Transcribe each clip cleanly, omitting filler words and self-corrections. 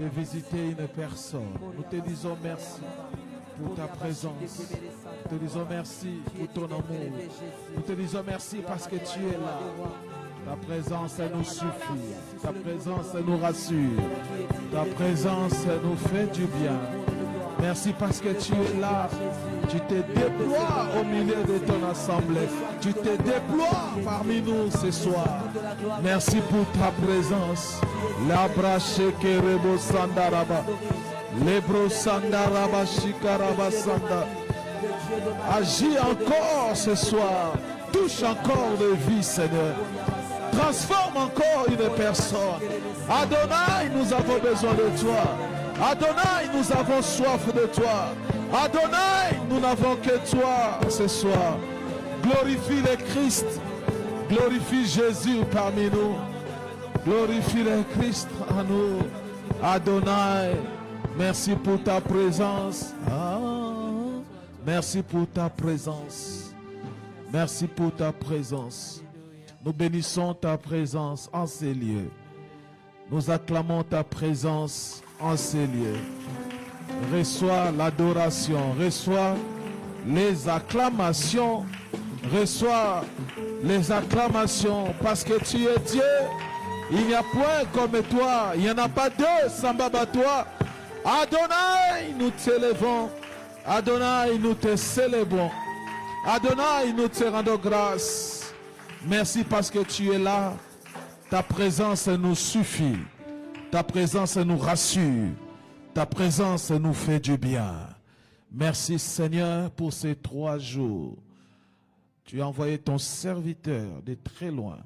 de visiter une personne. Nous te disons merci pour ta présence. Nous te disons merci pour ton amour. Nous te disons merci parce que tu es là. Ta présence, elle nous suffit. Ta présence, elle nous rassure. Ta présence, elle nous fait du bien. Merci parce que tu es là. Tu te déploies au milieu de ton assemblée. Tu te déploies parmi nous ce soir. Merci pour ta présence. Labra sheke rebo sandaraba. Lebro sandaraba shikaraba sanda. Agis encore ce soir. Touche encore de vie, Seigneur. Transforme encore une personne. Adonai, nous avons besoin de toi. Adonai, nous avons soif de toi. Adonai, nous n'avons que toi ce soir. Glorifie le Christ. Glorifie Jésus parmi nous. Glorifie le Christ en nous. Adonai, merci pour ta présence. Merci pour ta présence. Merci pour ta présence. Nous bénissons ta présence en ces lieux. Nous acclamons ta présence en ces lieux. Reçois l'adoration, reçois les acclamations, reçois les acclamations parce que tu es Dieu. Il n'y a point comme toi, il n'y en a pas deux semblable à toi. Adonai, nous t'élevons. Adonai, nous te célébrons. Adonai, nous te rendons grâce. Merci parce que tu es là. Ta présence nous suffit. Ta présence nous rassure. Ta présence nous fait du bien. Merci Seigneur pour ces 3 jours. Tu as envoyé ton serviteur de très loin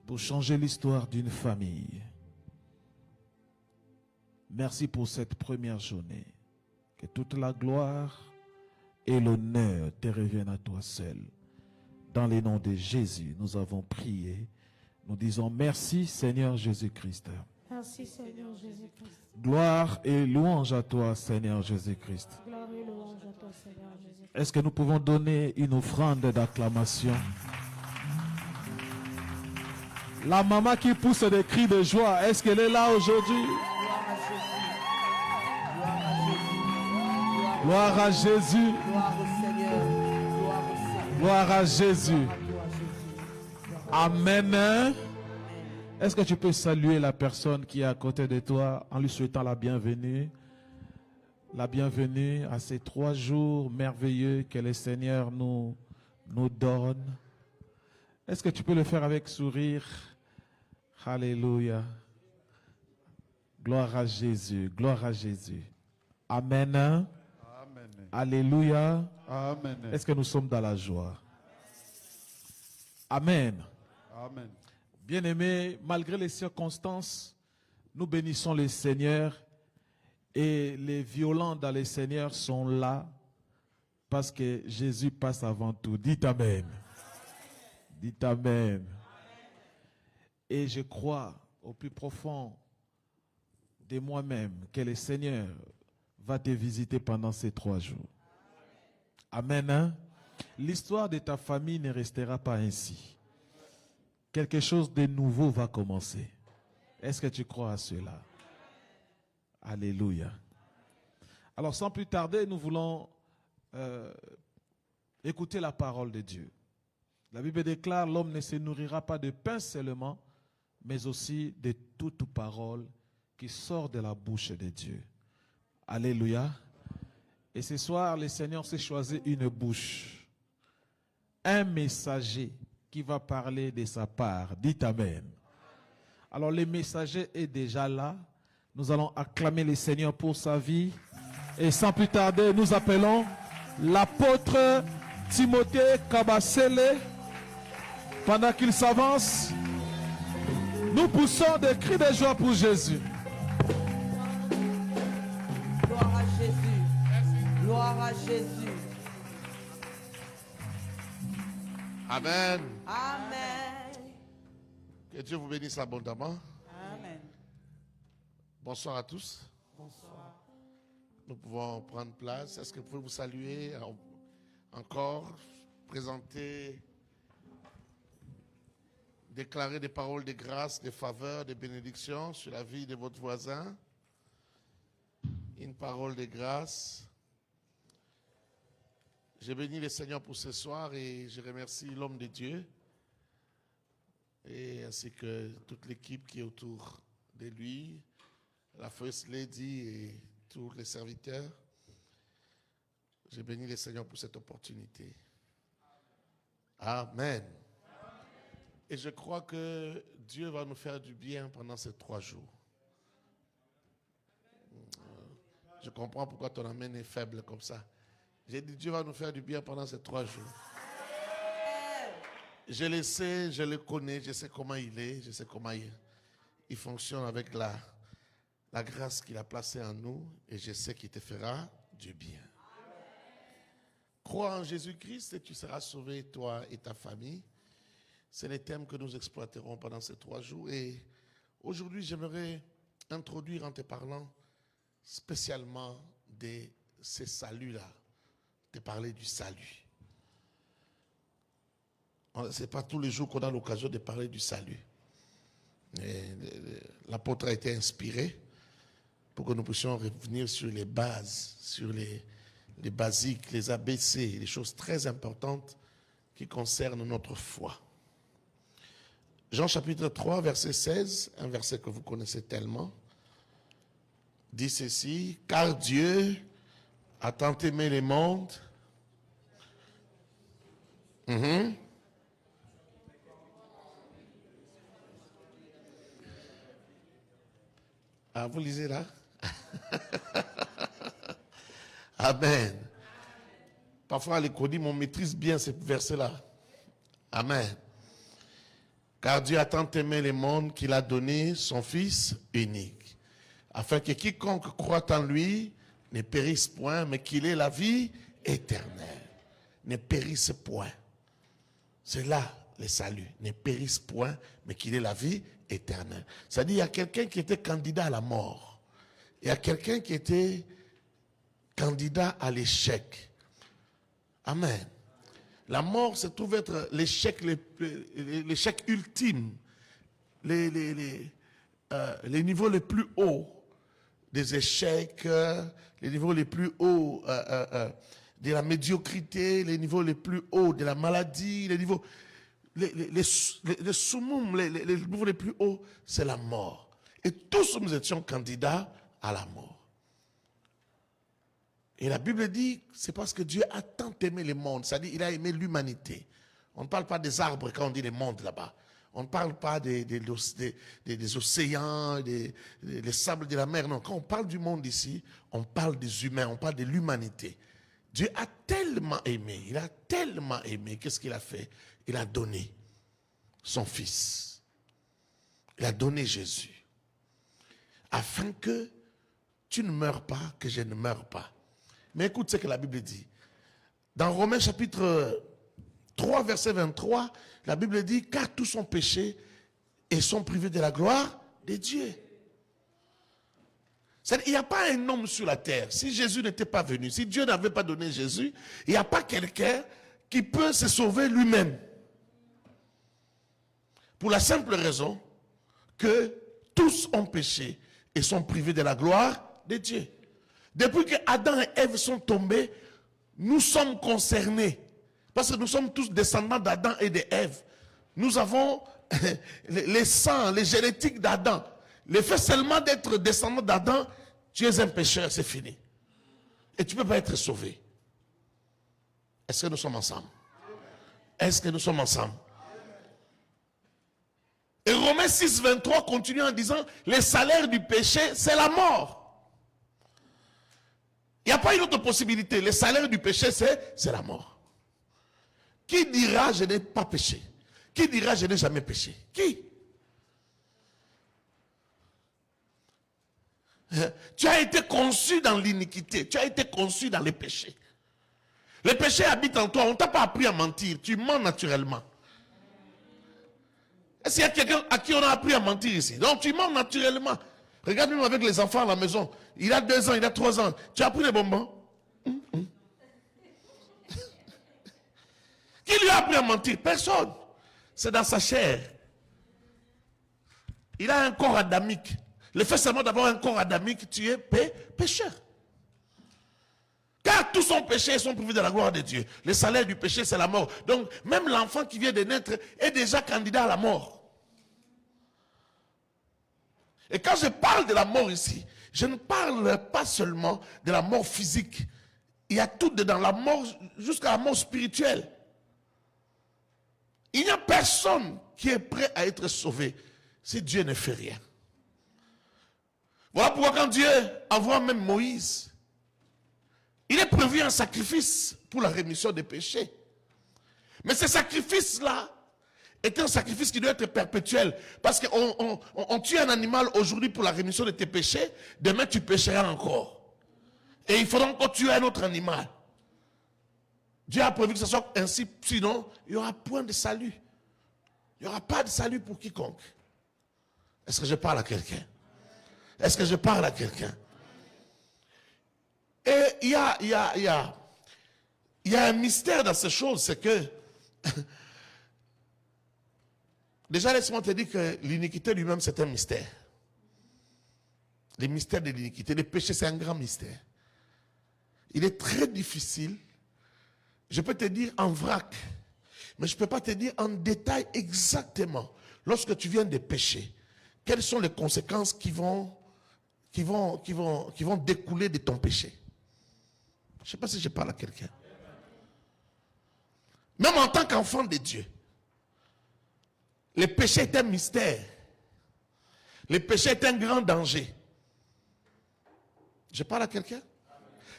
pour changer l'histoire d'une famille. Merci pour cette première journée. Que toute la gloire et l'honneur te reviennent à toi seul. Dans les noms de Jésus, nous avons prié. Nous disons merci Seigneur Jésus-Christ. Merci Seigneur Jésus-Christ. Gloire et louange à toi Seigneur Jésus-Christ. Gloire et louange à toi Seigneur Jésus-Christ. Est-ce que nous pouvons donner une offrande d'acclamation? La maman qui pousse des cris de joie, est-ce qu'elle est là aujourd'hui? Gloire à Jésus. Gloire au Seigneur. Gloire au Seigneur. Gloire à Jésus. Amen. Est-ce que tu peux saluer la personne qui est à côté de toi en lui souhaitant la bienvenue? La bienvenue à ces 3 jours merveilleux que le Seigneur nous donne. Est-ce que tu peux le faire avec sourire? Alléluia. Gloire à Jésus. Gloire à Jésus. Amen. Amen. Alléluia. Amen. Est-ce que nous sommes dans la joie? Amen. Amen. Bien-aimés, malgré les circonstances, nous bénissons le Seigneur et les violents dans le Seigneur sont là parce que Jésus passe avant tout. Dites Amen. Dites Amen. Et je crois au plus profond de moi-même que le Seigneur va te visiter pendant ces 3 jours. Amen. Hein? L'histoire de ta famille ne restera pas ainsi. Quelque chose de nouveau va commencer. Est-ce que tu crois à cela? Alléluia. Alors sans plus tarder, nous voulons écouter la parole de Dieu. La Bible déclare: l'homme ne se nourrira pas de pain seulement, mais aussi de toute parole qui sort de la bouche de Dieu. Alléluia. Et ce soir, le Seigneur s'est choisi une bouche, un messager qui va parler de sa part. Dites Amen. Alors le messager est déjà là. Nous allons acclamer le Seigneur pour sa vie. Et sans plus tarder, nous appelons l'apôtre Timothée Kabasele. Pendant qu'il s'avance, nous poussons des cris de joie pour Jésus. Gloire à Jésus. Gloire à Jésus. Amen. Amen. Que Dieu vous bénisse abondamment. Amen. Bonsoir à tous. Bonsoir. Nous pouvons prendre place. Est-ce que vous pouvez vous saluer encore, présenter déclarer des paroles de grâce, de faveur, de bénédiction sur la vie de votre voisin. Une parole de grâce. Je bénis le Seigneur pour ce soir et je remercie l'homme de Dieu et ainsi que toute l'équipe qui est autour de lui, la First Lady et tous les serviteurs. Je bénis le Seigneur pour cette opportunité. Amen. Et je crois que Dieu va nous faire du bien pendant ces 3 jours. Je comprends pourquoi ton amen est faible comme ça. J'ai dit Dieu va nous faire du bien pendant ces 3 jours. Je le sais, je le connais, je sais comment il est, je sais comment il fonctionne avec la grâce qu'il a placée en nous et je sais qu'il te fera du bien. Crois en Jésus-Christ et tu seras sauvé, toi et ta famille. C'est les thèmes que nous exploiterons pendant ces 3 jours. Et aujourd'hui, j'aimerais introduire en te parlant spécialement de ces saluts-là, te parler du salut. Ce n'est pas tous les jours qu'on a l'occasion de parler du salut. L'apôtre a été inspiré pour que nous puissions revenir sur les bases, sur les basiques, les ABC, les choses très importantes qui concernent notre foi. Jean chapitre 3, verset 16, un verset que vous connaissez tellement, dit ceci: car Dieu a tant aimé le monde. Ah, vous lisez là? Amen. Parfois, à l'école, on maîtrise bien ce verset-là. Amen. Car Dieu a tant aimé le monde qu'il a donné son Fils unique, afin que quiconque croit en lui ne périsse point, mais qu'il ait la vie éternelle. Ne périsse point. C'est là le salut. Ne périsse point, mais qu'il ait la vie éternelle. C'est-à-dire, il y a quelqu'un qui était candidat à la mort. Il y a quelqu'un qui était candidat à l'échec. Amen. La mort se trouve être l'échec ultime, les niveaux les plus hauts des échecs, les niveaux les plus hauts de la médiocrité, les niveaux les plus hauts de la maladie, les niveaux, les summum, les niveaux les plus hauts, c'est la mort. Et tous nous étions candidats à la mort. Et la Bible dit, c'est parce que Dieu a tant aimé le monde, c'est-à-dire il a aimé l'humanité. On ne parle pas des arbres quand on dit le monde là-bas. On ne parle pas des océans, des sables de la mer. Non, quand on parle du monde ici, on parle des humains, on parle de l'humanité. Dieu a tellement aimé, il a tellement aimé. Qu'est-ce qu'il a fait? Il a donné son Fils. Il a donné Jésus. Afin que tu ne meurs pas, que je ne meure pas. Mais écoute ce que la Bible dit. Dans Romains chapitre 3, verset 23, la Bible dit, car tous ont péché et sont privés de la gloire de Dieu. Il n'y a pas un homme sur la terre. Si Jésus n'était pas venu, si Dieu n'avait pas donné Jésus, il n'y a pas quelqu'un qui peut se sauver lui-même. Pour la simple raison que tous ont péché et sont privés de la gloire de Dieu. Depuis que Adam et Ève sont tombés, nous sommes concernés. Parce que nous sommes tous descendants d'Adam et d'Ève. Nous avons les sangs, les génétiques d'Adam. Le fait seulement d'être descendant d'Adam, tu es un pécheur, c'est fini. Et tu ne peux pas être sauvé. Est-ce que nous sommes ensemble? Est-ce que nous sommes ensemble? Et Romains 6, 23 continue en disant, le salaire du péché, c'est la mort. Il n'y a pas une autre possibilité. Le salaire du péché, c'est la mort. Qui dira, je n'ai pas péché? Qui dira, je n'ai jamais péché? Qui? Tu as été conçu dans l'iniquité. Tu as été conçu dans les péchés. Le péché habite en toi. On ne t'a pas appris à mentir. Tu mens naturellement. Est-ce qu'il y a quelqu'un à qui on a appris à mentir ici? Donc tu mens naturellement. Regarde même avec les enfants à la maison. Il a 2 ans, il a 3 ans. Tu as pris les bonbons? Qui lui a appris à mentir? Personne. C'est dans sa chair. Il a un corps adamique. Le fait seulement d'avoir un corps adamique, tu es pécheur. Car tous sont péchés et sont privés de la gloire de Dieu. Le salaire du péché, c'est la mort. Donc, même l'enfant qui vient de naître est déjà candidat à la mort. Et quand je parle de la mort ici, je ne parle pas seulement de la mort physique. Il y a tout dedans, la mort jusqu'à la mort spirituelle. Il n'y a personne qui est prêt à être sauvé si Dieu ne fait rien. Voilà pourquoi quand Dieu envoie même Moïse, il est prévu un sacrifice pour la rémission des péchés. Mais ce sacrifice-là est un sacrifice qui doit être perpétuel. Parce qu'on tue un animal aujourd'hui pour la rémission de tes péchés, demain tu pécheras encore. Et il faudra encore tuer un autre animal. Dieu a prévu que ce soit ainsi, sinon il n'y aura point de salut. Il n'y aura pas de salut pour quiconque. Est-ce que je parle à quelqu'un? Est-ce que je parle à quelqu'un? Et il y a un mystère dans ces choses, c'est que déjà laisse-moi te dire que l'iniquité lui-même c'est un mystère. Le mystère de l'iniquité, le péché c'est un grand mystère. Il est très difficile, je peux te dire en vrac, mais je ne peux pas te dire en détail exactement, lorsque tu viens de pécher, quelles sont les conséquences qui vont découler de ton péché. Je ne sais pas si je parle à quelqu'un. Même en tant qu'enfant de Dieu, le péché est un mystère. Le péché est un grand danger. Je parle à quelqu'un?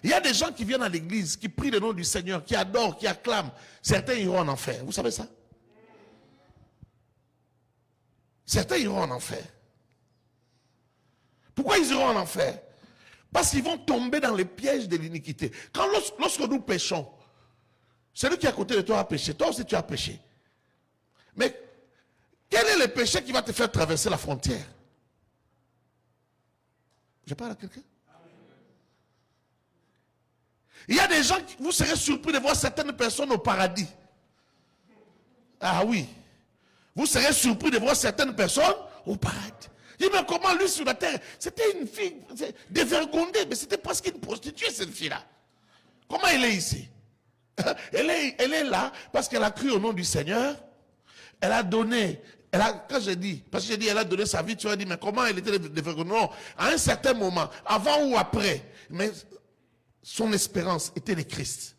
Il y a des gens qui viennent à l'église, qui prient le nom du Seigneur, qui adorent, qui acclament. Certains iront en enfer. Vous savez ça? Certains iront en enfer. Pourquoi ils iront en enfer? Parce qu'ils vont tomber dans les pièges de l'iniquité. Lorsque nous péchons, celui qui est à côté de toi a péché. Toi aussi tu as péché. Mais quel est le péché qui va te faire traverser la frontière? Je parle à quelqu'un? Il y a des gens, vous serez surpris de voir certaines personnes au paradis. Ah oui. Vous serez surpris de voir certaines personnes au paradis. Je dis, mais comment lui sur la terre? C'était une fille dévergondée, mais c'était presque une prostituée cette fille-là. Comment elle est ici? Elle est là parce qu'elle a cru au nom du Seigneur. Elle a donné, quand je dis, parce que je dis, elle a donné sa vie, tu vas dire, mais comment elle était dévergondée? Non, à un certain moment, avant ou après, mais son espérance était le Christ.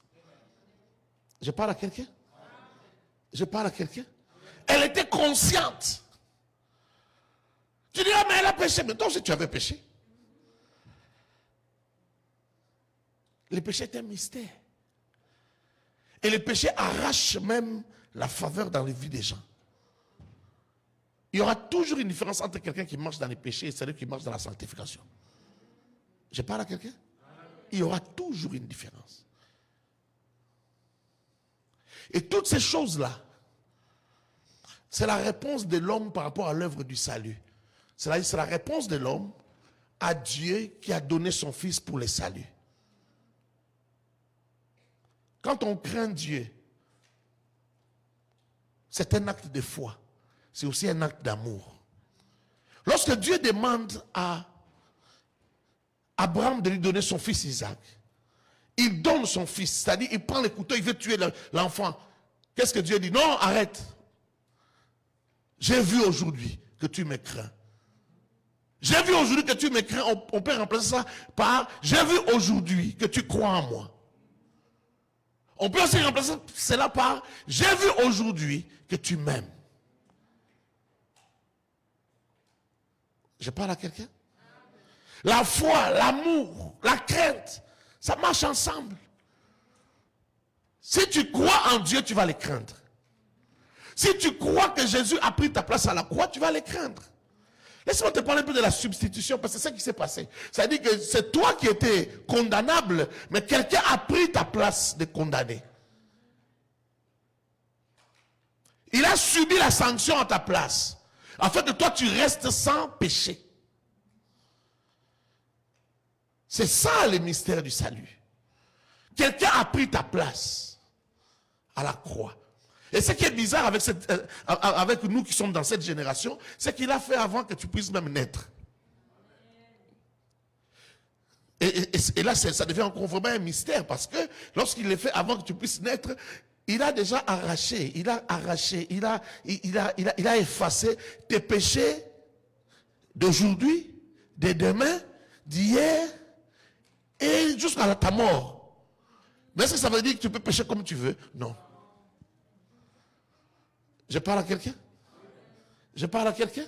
Je parle à quelqu'un? Je parle à quelqu'un? Elle était consciente. Tu dis, ah, mais elle a péché. Mais toi aussi, tu avais péché. Le péché est un mystère. Et le péché arrache même la faveur dans les vies des gens. Il y aura toujours une différence entre quelqu'un qui marche dans les péchés et celui qui marche dans la sanctification. Je parle à quelqu'un? Il y aura toujours une différence. Et toutes ces choses-là, c'est la réponse de l'homme par rapport à l'œuvre du salut. C'est la réponse de l'homme à Dieu qui a donné son Fils pour le salut. Quand on craint Dieu, c'est un acte de foi. C'est aussi un acte d'amour. Lorsque Dieu demande à Abraham de lui donner son fils Isaac, il donne son fils, c'est-à-dire il prend le couteau, il veut tuer l'enfant. Qu'est-ce que Dieu dit? Non, arrête. J'ai vu aujourd'hui que tu me crains. J'ai vu aujourd'hui que tu me crains. On peut remplacer ça par j'ai vu aujourd'hui que tu crois en moi. On peut aussi remplacer cela par j'ai vu aujourd'hui que tu m'aimes. Je parle à quelqu'un? La foi, l'amour, la crainte, ça marche ensemble. Si tu crois en Dieu, tu vas les craindre. Si tu crois que Jésus a pris ta place à la croix, tu vas les craindre. Laisse-moi te parler un peu de la substitution, parce que c'est ça qui s'est passé. C'est-à-dire que c'est toi qui étais condamnable, mais quelqu'un a pris ta place de condamné. Il a subi la sanction à ta place, afin que toi tu restes sans péché. C'est ça le mystère du salut. Quelqu'un a pris ta place à la croix. Et ce qui est bizarre avec nous qui sommes dans cette génération, c'est qu'il a fait avant que tu puisses même naître. Et là, ça devient encore vraiment un mystère, parce que lorsqu'il le fait avant que tu puisses naître, il a déjà arraché, il a effacé tes péchés d'aujourd'hui, de demain, d'hier et jusqu'à ta mort. Mais est-ce que ça veut dire que tu peux pécher comme tu veux? Non. Je parle à quelqu'un? Je parle à quelqu'un?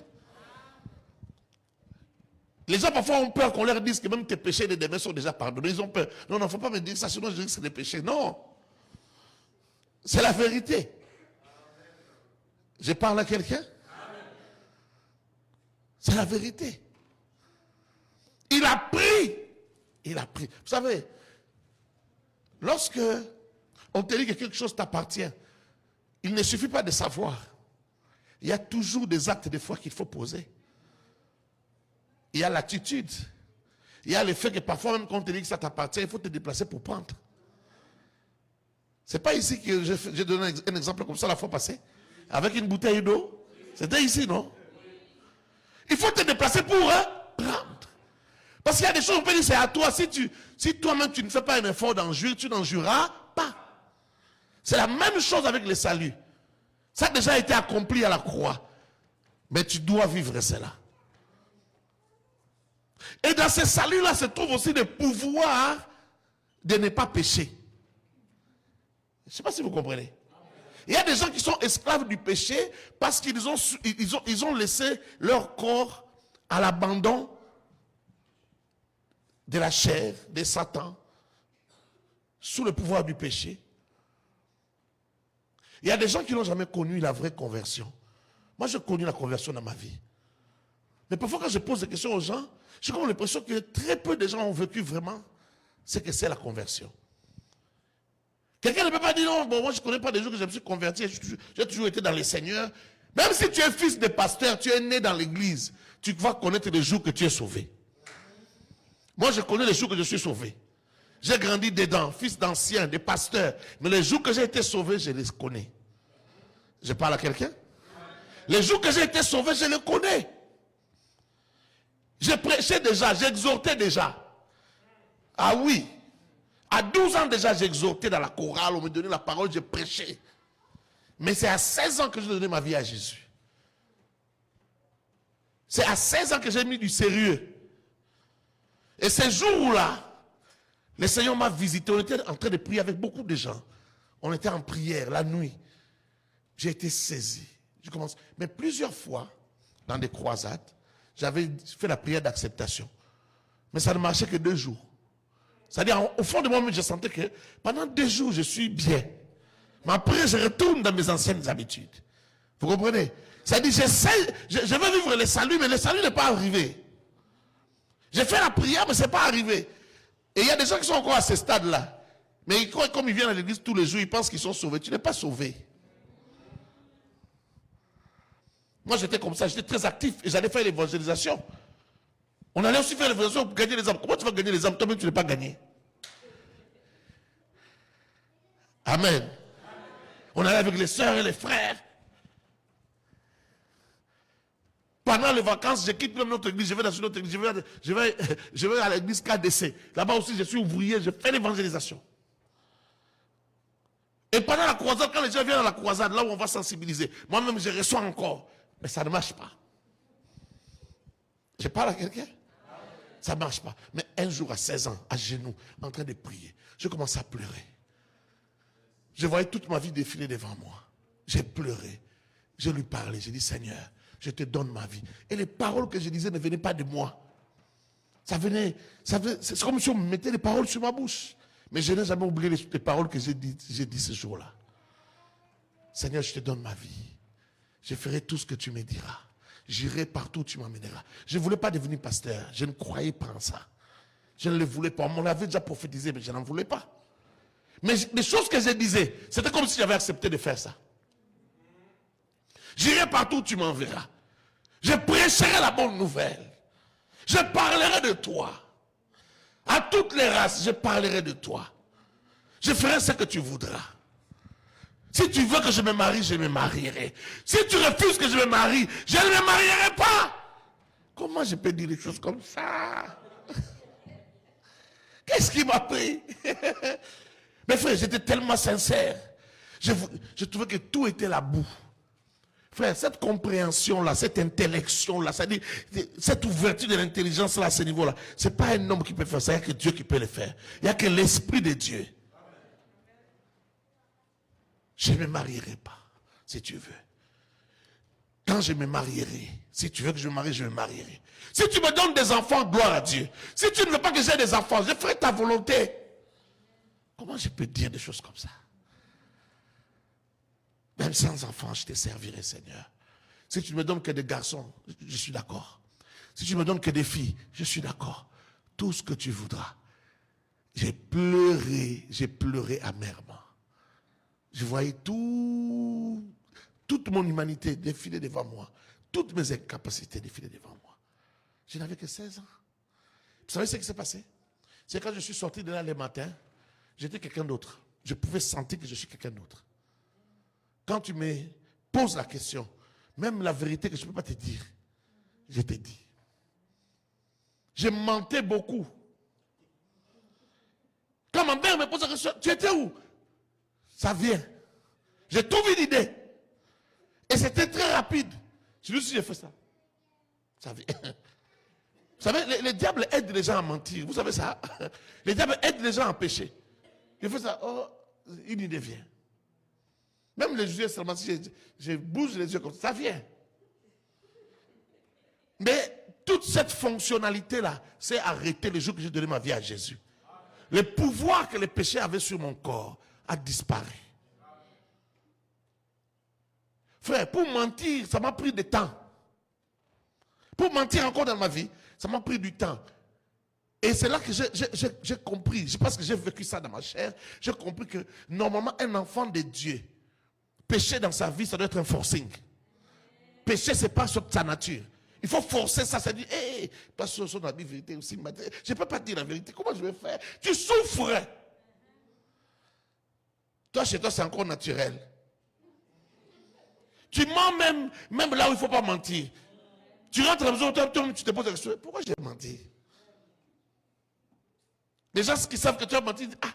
Les gens parfois ont peur qu'on leur dise que même tes péchés de demain sont déjà pardonnés. Ils ont peur. Non, il ne faut pas me dire ça, sinon je risque des péchés. Non. C'est la vérité. Je parle à quelqu'un? C'est la vérité. Il a pris. Il a pris. Vous savez, lorsque on te dit que quelque chose t'appartient, il ne suffit pas de savoir. Il y a toujours des actes de foi qu'il faut poser. Il y a l'attitude. Il y a le fait que parfois, même quand on te dit que ça t'appartient, il faut te déplacer pour prendre. C'est pas ici que j'ai donné un exemple comme ça la fois passée, avec une bouteille d'eau. C'était ici, non? Il faut te déplacer pour prendre. Parce qu'il y a des choses, on peut dire, c'est à toi. Si toi-même tu ne fais pas un effort d'en jouir, tu n'en jouiras pas. C'est la même chose avec le salut. Ça a déjà été accompli à la croix. Mais tu dois vivre cela. Et dans ce salut-là se trouve aussi le pouvoir de ne pas pécher. Je ne sais pas si vous comprenez. Il y a des gens qui sont esclaves du péché parce qu'ils ont laissé leur corps à l'abandon de la chair, de Satan, sous le pouvoir du péché. Il y a des gens qui n'ont jamais connu la vraie conversion. Moi, j'ai connu la conversion dans ma vie. Mais parfois, quand je pose des questions aux gens, j'ai comme l'impression que très peu de gens ont vécu vraiment ce que c'est la conversion. Quelqu'un ne peut pas dire non, bon, moi je ne connais pas des jours que je me suis converti, j'ai toujours été dans le Seigneur. Même si tu es fils de pasteur, tu es né dans l'église, tu vas connaître les jours que tu es sauvé. Moi je connais les jours que je suis sauvé. J'ai grandi dedans, fils d'anciens, de pasteurs. Mais les jours que j'ai été sauvé, je les connais. Je parle à quelqu'un? Les jours que j'ai été sauvé, je les connais. Je prêchais déjà, j'exhortais déjà. Ah oui. À 12 ans déjà, j'exhortais dans la chorale, on me donnait la parole, je prêchais. Mais c'est à 16 ans que j'ai donné ma vie à Jésus. C'est à 16 ans que j'ai mis du sérieux. Et ces jours-là, le Seigneur m'a visité. On était en train de prier avec beaucoup de gens. On était en prière la nuit. J'ai été saisi. Je commence. Mais plusieurs fois, dans des croisades, j'avais fait la prière d'acceptation. Mais ça ne marchait que 2 jours. C'est-à-dire, au fond de moi-même, je sentais que pendant 2 jours, je suis bien. Mais après, je retourne dans mes anciennes habitudes. Vous comprenez? C'est-à-dire, je veux vivre le salut, mais le salut n'est pas arrivé. J'ai fait la prière, mais ce n'est pas arrivé. Et il y a des gens qui sont encore à ce stade-là. Mais comme ils viennent à l'église tous les jours, ils pensent qu'ils sont sauvés. Tu n'es pas sauvé. Moi, j'étais comme ça, j'étais très actif et j'allais faire l'évangélisation. On allait aussi faire l'évangélisation pour gagner les âmes. Comment tu vas gagner les âmes? Toi-même, tu n'es pas gagné. Amen. On allait avec les sœurs et les frères. Pendant les vacances, je quitte même notre église, je vais dans une autre église, je vais à l'église KDC. Là-bas aussi, je suis ouvrier, je fais l'évangélisation. Et pendant la croisade, quand les gens viennent à la croisade, là où on va sensibiliser, moi-même, je reçois encore. Mais ça ne marche pas. Je parle à quelqu'un? Ça ne marche pas. Mais un jour, à 16 ans, à genoux, en train de prier, je commence à pleurer. Je voyais toute ma vie défiler devant moi. J'ai pleuré. Je lui parlais. J'ai dit, Seigneur, je te donne ma vie. Et les paroles que je disais ne venaient pas de moi. C'est comme si on me mettait les paroles sur ma bouche. Mais je n'ai jamais oublié les paroles que j'ai dit ce jour-là. Seigneur, je te donne ma vie. Je ferai tout ce que tu me diras. J'irai partout où tu m'emmèneras. Je ne voulais pas devenir pasteur. Je ne croyais pas en ça. Je ne le voulais pas. On m'avait déjà prophétisé, mais je n'en voulais pas. Mais les choses que je disais, c'était comme si j'avais accepté de faire ça. J'irai partout où tu m'enverras. Je prêcherai la bonne nouvelle. Je parlerai de toi. À toutes les races, je parlerai de toi. Je ferai ce que tu voudras. Si tu veux que je me marie, je me marierai. Si tu refuses que je me marie, je ne me marierai pas. Comment je peux dire des choses comme ça? Qu'est-ce qui m'a pris? Mais frère, j'étais tellement sincère. Je trouvais que tout était la boue. Frère, cette compréhension-là, cette intellection-là, c'est-à-dire cette ouverture de l'intelligence-là à ce niveau-là, ce n'est pas un homme qui peut faire ça, il n'y a que Dieu qui peut le faire. Il n'y a que l'Esprit de Dieu. Je ne me marierai pas, si tu veux. Quand je me marierai, si tu veux que je me marie, je me marierai. Si tu me donnes des enfants, gloire à Dieu. Si tu ne veux pas que j'aie des enfants, je ferai ta volonté. Comment je peux dire des choses comme ça? Même sans enfants, je te servirai, Seigneur. Si tu ne me donnes que des garçons, je suis d'accord. Si tu me donnes que des filles, je suis d'accord. Tout ce que tu voudras. J'ai pleuré amèrement. Je voyais toute mon humanité défiler devant moi. Toutes mes incapacités défiler devant moi. Je n'avais que 16 ans. Vous savez ce qui s'est passé? C'est quand je suis sorti de là le matin, j'étais quelqu'un d'autre. Je pouvais sentir que je suis quelqu'un d'autre. Quand tu me poses la question, même la vérité que je ne peux pas te dire, je te dis. Je mentais beaucoup. Quand ma mère me pose la question, tu étais où? Ça vient. J'ai trouvé une idée. Et c'était très rapide. Je lui suis dit, j'ai fait ça. Ça vient. Vous savez, les diables aident les gens à mentir. Vous savez ça? Les diables aident les gens à pécher. Je fais ça. Oh, une idée vient. Même les yeux seulement, si je bouge les yeux comme ça, ça vient. Mais toute cette fonctionnalité-là, c'est arrêté le jour que j'ai donné ma vie à Jésus. Le pouvoir que le péché avait sur mon corps a disparu. Frère, pour mentir, ça m'a pris du temps. Pour mentir encore dans ma vie, ça m'a pris du temps. Et c'est là que j'ai compris, parce que j'ai vécu ça dans ma chair, j'ai compris que normalement un enfant de Dieu, pécher dans sa vie, ça doit être un forcing. Pécher, ce n'est pas sur sa nature. Il faut forcer ça, ça dit, hé, pas sur la vérité aussi. Je ne peux pas dire la vérité, comment je vais faire? Tu souffres. Toi, chez toi, c'est encore naturel. Tu mens même là où il ne faut pas mentir. Tu rentres à la maison, tu te poses la question, pourquoi j'ai menti? Les gens qui savent que tu as menti disent, ah,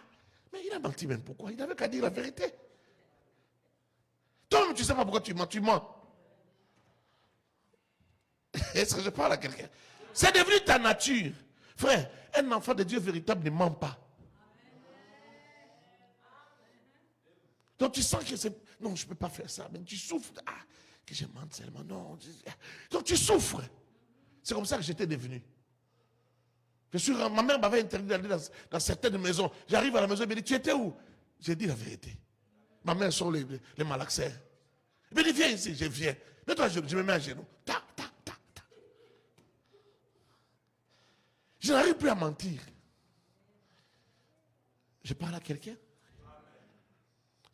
mais il a menti même, pourquoi? Il n'avait qu'à dire la vérité. Toi-même, tu ne sais pas pourquoi tu mens, tu mens. Est-ce que je parle à quelqu'un? C'est devenu ta nature. Frère, un enfant de Dieu véritable ne ment pas. Donc tu sens que c'est... Non, je ne peux pas faire ça. Mais tu souffres. Ah, que je mente seulement. Non. Donc tu souffres. C'est comme ça que j'étais devenu. Ma mère m'avait interdit d'aller dans certaines maisons. J'arrive à la maison, elle me dit, tu étais où? J'ai dit la vérité. Ma mère sort les malaxeurs. Elle me dit, viens ici, je viens. Mets-toi à genoux, je me mets à genoux. Tac, tac, tac, tac. Je n'arrive plus à mentir. Je parle à quelqu'un.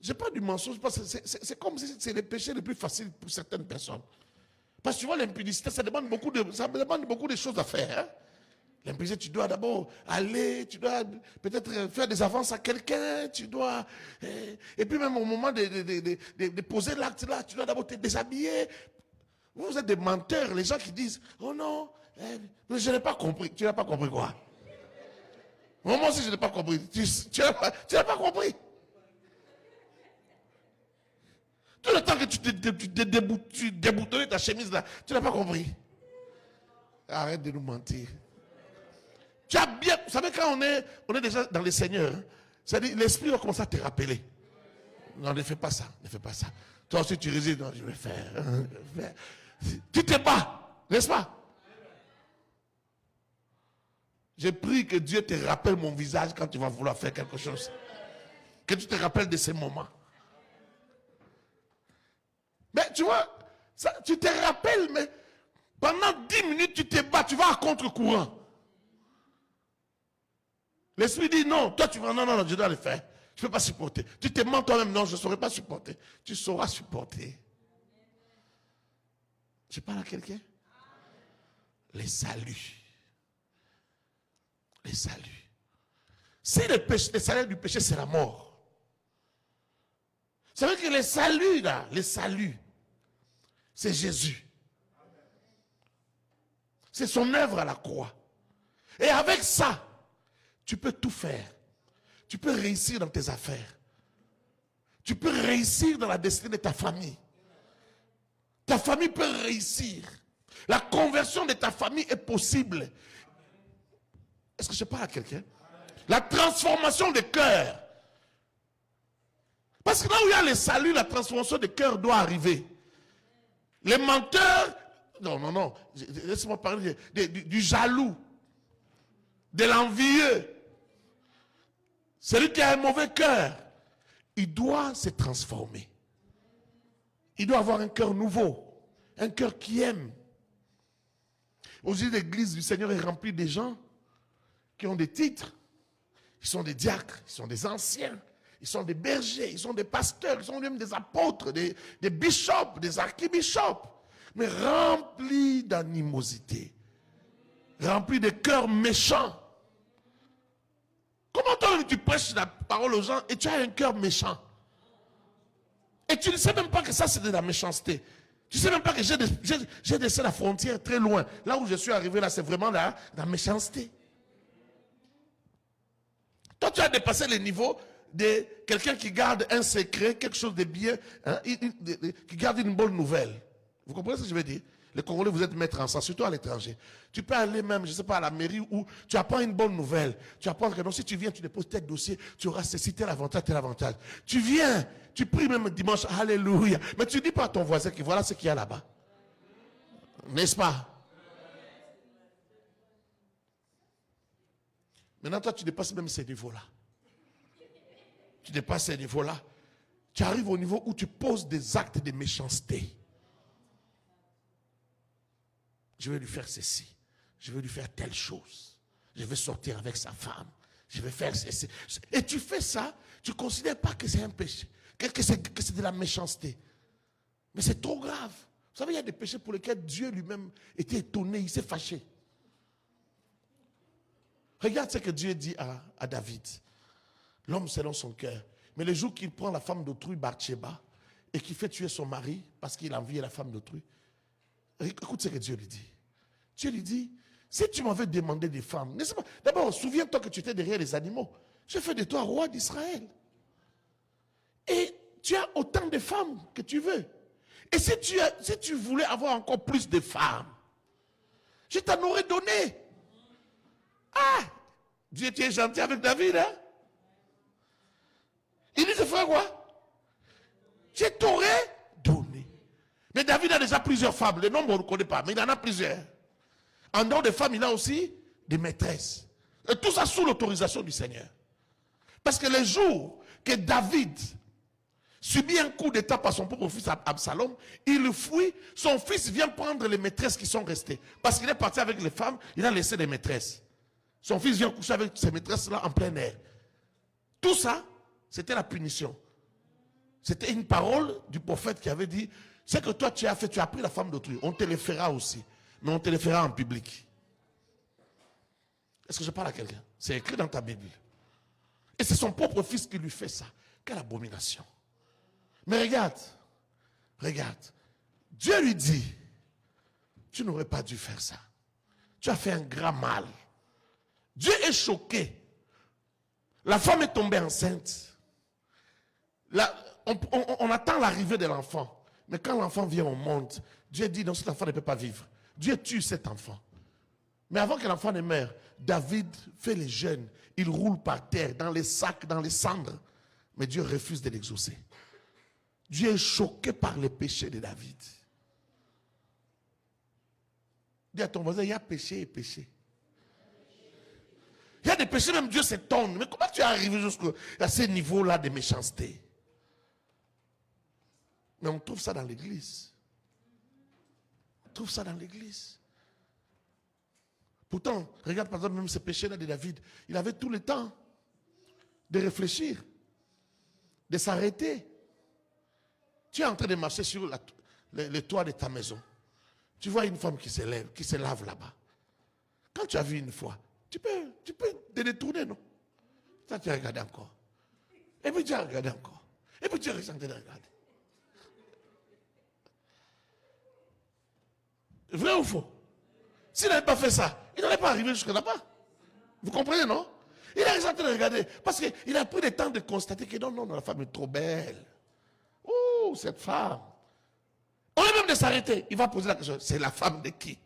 Je parle du mensonge parce que c'est comme si c'est le péché le plus facile pour certaines personnes. Parce que tu vois, l'impudicité, ça demande beaucoup de choses à faire. Hein? L'impudicité, tu dois d'abord aller, tu dois peut-être faire des avances à quelqu'un, tu dois... Et puis même au moment de poser l'acte là, tu dois d'abord te déshabiller. Vous êtes des menteurs, les gens qui disent, oh non, je n'ai pas compris. Tu n'as pas compris quoi? Moi aussi, je n'ai pas compris. Tu n'as pas compris. Tout le temps que tu déboutonnais ta chemise là, tu n'as pas compris. Arrête de nous mentir. Tu as bien, vous savez, quand on est déjà dans le Seigneur, hein, c'est-à-dire l'esprit va commencer à te rappeler. Non, ne fais pas ça, ne fais pas ça. Toi aussi tu résides, non, je vais faire. Tu te bats, n'est-ce pas? J'ai pris que Dieu te rappelle mon visage quand tu vas vouloir faire quelque chose. Que tu te rappelles de ces moments. Mais tu vois, ça, tu te rappelles, mais pendant 10 minutes, tu te bats, tu vas à contre-courant. L'esprit dit non, toi tu vas, non, je dois le faire. Je ne peux pas supporter. Tu te mens toi-même, non, je ne saurais pas supporter. Tu sauras supporter. Je parle à quelqu'un? Les saluts. Les saluts. Si le salaire du péché, c'est la mort. C'est vrai que les saluts, là, les saluts, c'est Jésus. C'est son œuvre à la croix. Et avec ça, tu peux tout faire. Tu peux réussir dans tes affaires. Tu peux réussir dans la destinée de ta famille. Ta famille peut réussir. La conversion de ta famille est possible. Est-ce que je parle à quelqu'un? La transformation des cœurs. Parce que là où il y a le salut, la transformation des cœurs doit arriver. Les menteurs, non, laisse-moi parler du jaloux, de l'envieux. Celui qui a un mauvais cœur, il doit se transformer. Il doit avoir un cœur nouveau, un cœur qui aime. Aujourd'hui, l'église du Seigneur est remplie de gens qui ont des titres. Ils sont des diacres, ils sont des anciens, ils sont des bergers, ils sont des pasteurs, ils sont même des apôtres, des bishops, des archibishops, mais remplis d'animosité, remplis de cœurs méchants. Comment toi tu prêches la parole aux gens et tu as un cœur méchant? Et tu ne sais même pas que ça c'est de la méchanceté. Tu ne sais même pas que j'ai laissé la frontière très loin. Là où je suis arrivé, là, c'est vraiment la méchanceté. Toi, tu as dépassé le niveau de quelqu'un qui garde un secret, quelque chose de bien, hein, qui garde une bonne nouvelle. Vous comprenez ce que je veux dire? Les Congolais, vous êtes maîtres en ça, surtout à l'étranger. Tu peux aller même, je ne sais pas, à la mairie où tu apprends une bonne nouvelle. Tu apprends que non, si tu viens, tu déposes tel dossier, tu auras ceci, tel avantage, tel avantage. Tu viens, tu pries même dimanche, alléluia. Mais tu ne dis pas à ton voisin que voilà ce qu'il y a là-bas. N'est-ce pas? Maintenant, toi, tu dépasses même ces niveaux-là. Tu dépasses ces niveaux-là. Tu arrives au niveau où tu poses des actes de méchanceté. Je vais lui faire ceci. Je vais lui faire telle chose. Je vais sortir avec sa femme. Je vais faire ceci. Et tu fais ça, tu ne considères pas que c'est un péché, que c'est de la méchanceté. Mais c'est trop grave. Vous savez, il y a des péchés pour lesquels Dieu lui-même était étonné, il s'est fâché. Regarde ce que Dieu dit à David. L'homme selon son cœur. Mais le jour qu'il prend la femme d'autrui, Bathsheba, et qu'il fait tuer son mari parce qu'il enviait la femme d'autrui, écoute ce que Dieu lui dit. Dieu lui dit, si tu m'avais demandé des femmes, n'est-ce pas? D'abord, souviens-toi que tu étais derrière les animaux. J'ai fait de toi roi d'Israël. Et tu as autant de femmes que tu veux. Et si tu voulais avoir encore plus de femmes, je t'en aurais donné. Ah, Dieu, tu es gentil avec David, hein? Il dit, je ferai quoi? Je t'aurais donné. Mais David a déjà plusieurs femmes. Le nombre, on ne connaît pas, mais il en a plusieurs. En dehors des femmes, il a aussi des maîtresses. Et tout ça sous l'autorisation du Seigneur. Parce que le jour que David subit un coup d'état par son propre fils Absalom, il le fuit, son fils vient prendre les maîtresses qui sont restées. Parce qu'il est parti avec les femmes, il a laissé les maîtresses. Son fils vient coucher avec ces maîtresses-là en plein air. Tout ça, c'était la punition. C'était une parole du prophète qui avait dit, c'est que toi tu as fait, tu as pris la femme d'autrui, on te le fera aussi. Mais on te le fera en public. Est-ce que je parle à quelqu'un? C'est écrit dans ta Bible. Et c'est son propre fils qui lui fait ça. Quelle abomination. Mais regarde. Dieu lui dit, tu n'aurais pas dû faire ça. Tu as fait un grand mal. Dieu est choqué. La femme est tombée enceinte. On attend l'arrivée de l'enfant. Mais quand l'enfant vient au monde, Dieu dit, non, cet enfant ne peut pas vivre. Dieu tue cet enfant. Mais avant que l'enfant ne meure, David fait les jeûnes. Il roule par terre, dans les sacs, dans les cendres. Mais Dieu refuse de l'exaucer. Dieu est choqué par les péchés de David. Dis à ton voisin, il y a péché et péché. Il y a des péchés, même Dieu s'étonne. Mais comment tu es arrivé jusqu'à ce niveau-là de méchanceté? Mais on trouve ça dans l'église. On trouve ça dans l'église. Pourtant, regarde par exemple même ce péché-là de David. Il avait tout le temps de réfléchir, de s'arrêter. Tu es en train de marcher sur le toit de ta maison. Tu vois une femme qui se lève, qui se lave là-bas. Quand tu as vu une fois, tu peux te détourner, non? Ça, tu as regardé encore. Et puis tu as regardé encore. Et puis tu restes en train de regarder. Vrai ou faux? S'il n'avait pas fait ça, il n'aurait pas arrivé jusque là-bas. Vous comprenez, non? Il est resté en train de regarder. Parce qu'il a pris le temps de constater que non, la femme est trop belle. Oh, cette femme. Au lieu même de s'arrêter, il va poser la question, c'est la femme de qui?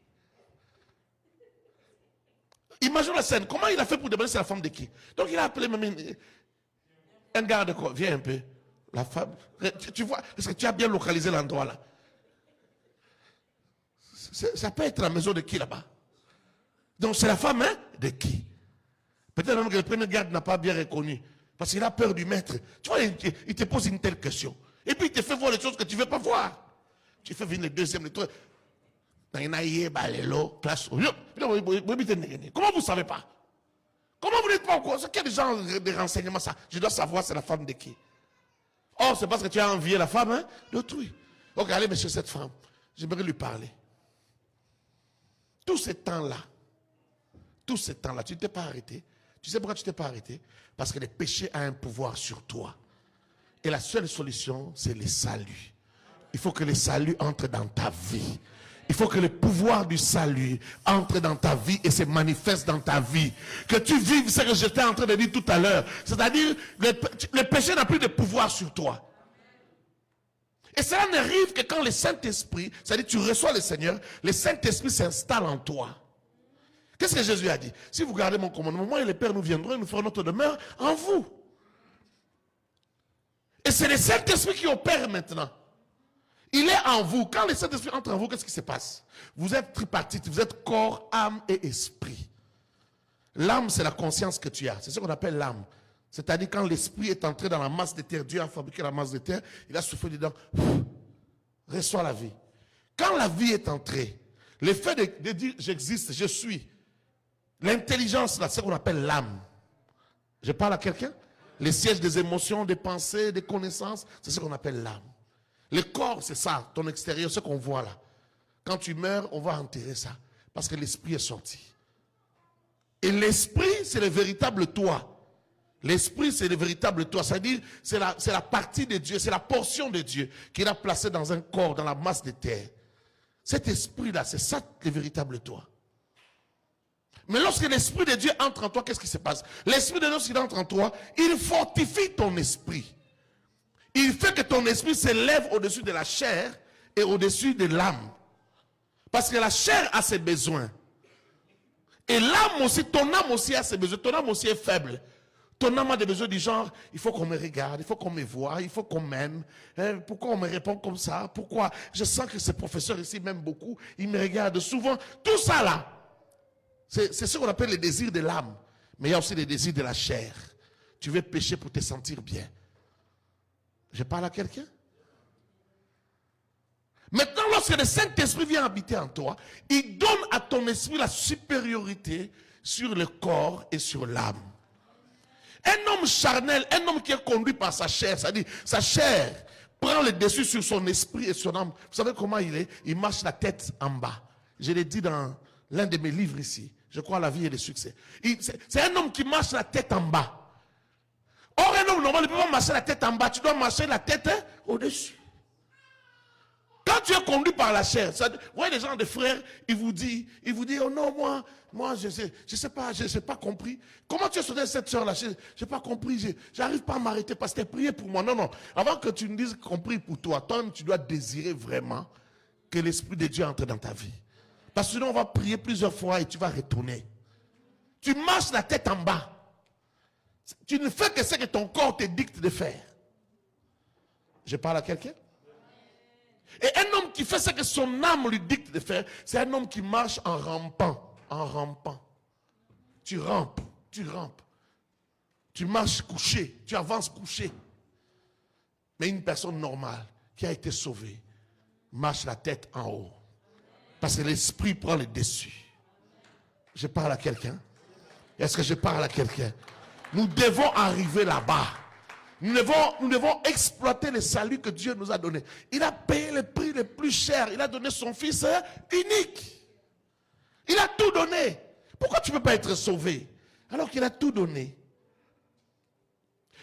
Imagine la scène. Comment il a fait pour demander c'est la femme de qui? Donc il a appelé même un garde-corps. Viens un peu. La femme. Tu vois, est-ce que tu as bien localisé l'endroit là? Ça peut être la maison de qui là-bas? Donc c'est la femme de qui? Peut-être même que le premier garde n'a pas bien reconnu. Parce qu'il a peur du maître. Tu vois, il te pose une telle question. Et puis il te fait voir les choses que tu ne veux pas voir. Tu fais venir le deuxième, le troisième. Comment vous ne savez pas? Comment vous n'êtes pas au courant? Quel genre de renseignements ça? Je dois savoir c'est la femme de qui. Oh, c'est parce que tu as envié la femme d'autrui. Ok, allez, monsieur, cette femme. J'aimerais lui parler. Tout ce temps-là, tu ne t'es pas arrêté. Tu sais pourquoi tu ne t'es pas arrêté? Parce que le péché a un pouvoir sur toi. Et la seule solution, c'est le salut. Il faut que le salut entre dans ta vie. Il faut que le pouvoir du salut entre dans ta vie et se manifeste dans ta vie. Que tu vives ce que j'étais en train de dire tout à l'heure. C'est-à-dire, le péché n'a plus de pouvoir sur toi. Et cela n'arrive que quand le Saint-Esprit, c'est-à-dire tu reçois le Seigneur, le Saint-Esprit s'installe en toi. Qu'est-ce que Jésus a dit? Si vous gardez mon commandement, moi et le Père nous viendrons et nous ferons notre demeure en vous. Et c'est le Saint-Esprit qui opère maintenant. Il est en vous. Quand le Saint-Esprit entre en vous, qu'est-ce qui se passe? Vous êtes tripartite, vous êtes corps, âme et esprit. L'âme, c'est la conscience que tu as. C'est ce qu'on appelle l'âme. C'est-à-dire quand l'esprit est entré dans la masse de terre, Dieu a fabriqué la masse de terre, il a soufflé dedans, reçoit la vie. Quand la vie est entrée, le fait de dire j'existe, je suis, l'intelligence, là, c'est ce qu'on appelle l'âme. Je parle à quelqu'un? Les sièges des émotions, des pensées, des connaissances, c'est ce qu'on appelle l'âme. Le corps, c'est ça, ton extérieur, ce qu'on voit là. Quand tu meurs, on va enterrer ça. Parce que l'esprit est sorti. Et l'esprit, c'est le véritable toi. L'esprit, c'est le véritable toi. C'est-à-dire, c'est la partie de Dieu, c'est la portion de Dieu qu'il a placée dans un corps, dans la masse de terre. Cet esprit-là, c'est ça le véritable toi. Mais lorsque l'esprit de Dieu entre en toi, qu'est-ce qui se passe? L'esprit de Dieu, lorsqu'il entre en toi, il fortifie ton esprit. Il fait que ton esprit s'élève au-dessus de la chair et au-dessus de l'âme. Parce que la chair a ses besoins. Et l'âme aussi, ton âme aussi a ses besoins. Ton âme aussi est faible. Ton âme a des besoins du genre, il faut qu'on me regarde, il faut qu'on me voie, il faut qu'on m'aime. Pourquoi on me répond comme ça? Pourquoi je sens que ce professeur ici m'aime beaucoup, il me regarde souvent. Tout ça là, c'est ce qu'on appelle les désirs de l'âme. Mais il y a aussi les désirs de la chair. Tu veux pécher pour te sentir bien. Je parle à quelqu'un? Maintenant, lorsque le Saint-Esprit vient habiter en toi, il donne à ton esprit la supériorité sur le corps et sur l'âme. Un homme charnel, un homme qui est conduit par sa chair, c'est-à-dire sa chair prend le dessus sur son esprit et son âme. Vous savez comment il est? Il marche la tête en bas. Je l'ai dit dans l'un de mes livres ici. Je crois à la vie et le succès. C'est un homme qui marche la tête en bas. Or, un homme normal ne peut pas marcher la tête en bas. Tu dois marcher la tête au-dessus. Quand tu es conduit par la chair, vous voyez les gens de frères, ils vous disent, oh non, moi, je sais pas compris. Comment tu as sauté cette soeur-là? Je n'ai pas compris, j'arrive pas à m'arrêter parce qu'elle priait pour moi. Non, non. Avant que tu me dises compris pour toi, toi-même, tu dois désirer vraiment que l'Esprit de Dieu entre dans ta vie. Parce que sinon, on va prier plusieurs fois et tu vas retourner. Tu marches la tête en bas. Tu ne fais que ce que ton corps te dicte de faire. Je parle à quelqu'un? Et un homme qui fait ce que son âme lui dicte de faire, c'est un homme qui marche en rampant. En rampant. Tu rampes, tu rampes. Tu marches couché, tu avances couché. Mais une personne normale qui a été sauvée marche la tête en haut. Parce que l'esprit prend le dessus. Je parle à quelqu'un? Est-ce que je parle à quelqu'un? Nous devons arriver là-bas. Nous devons exploiter le salut que Dieu nous a donné. Il a payé le prix le plus cher. Il a donné son fils unique. Il a tout donné. Pourquoi tu ne peux pas être sauvé alors qu'il a tout donné?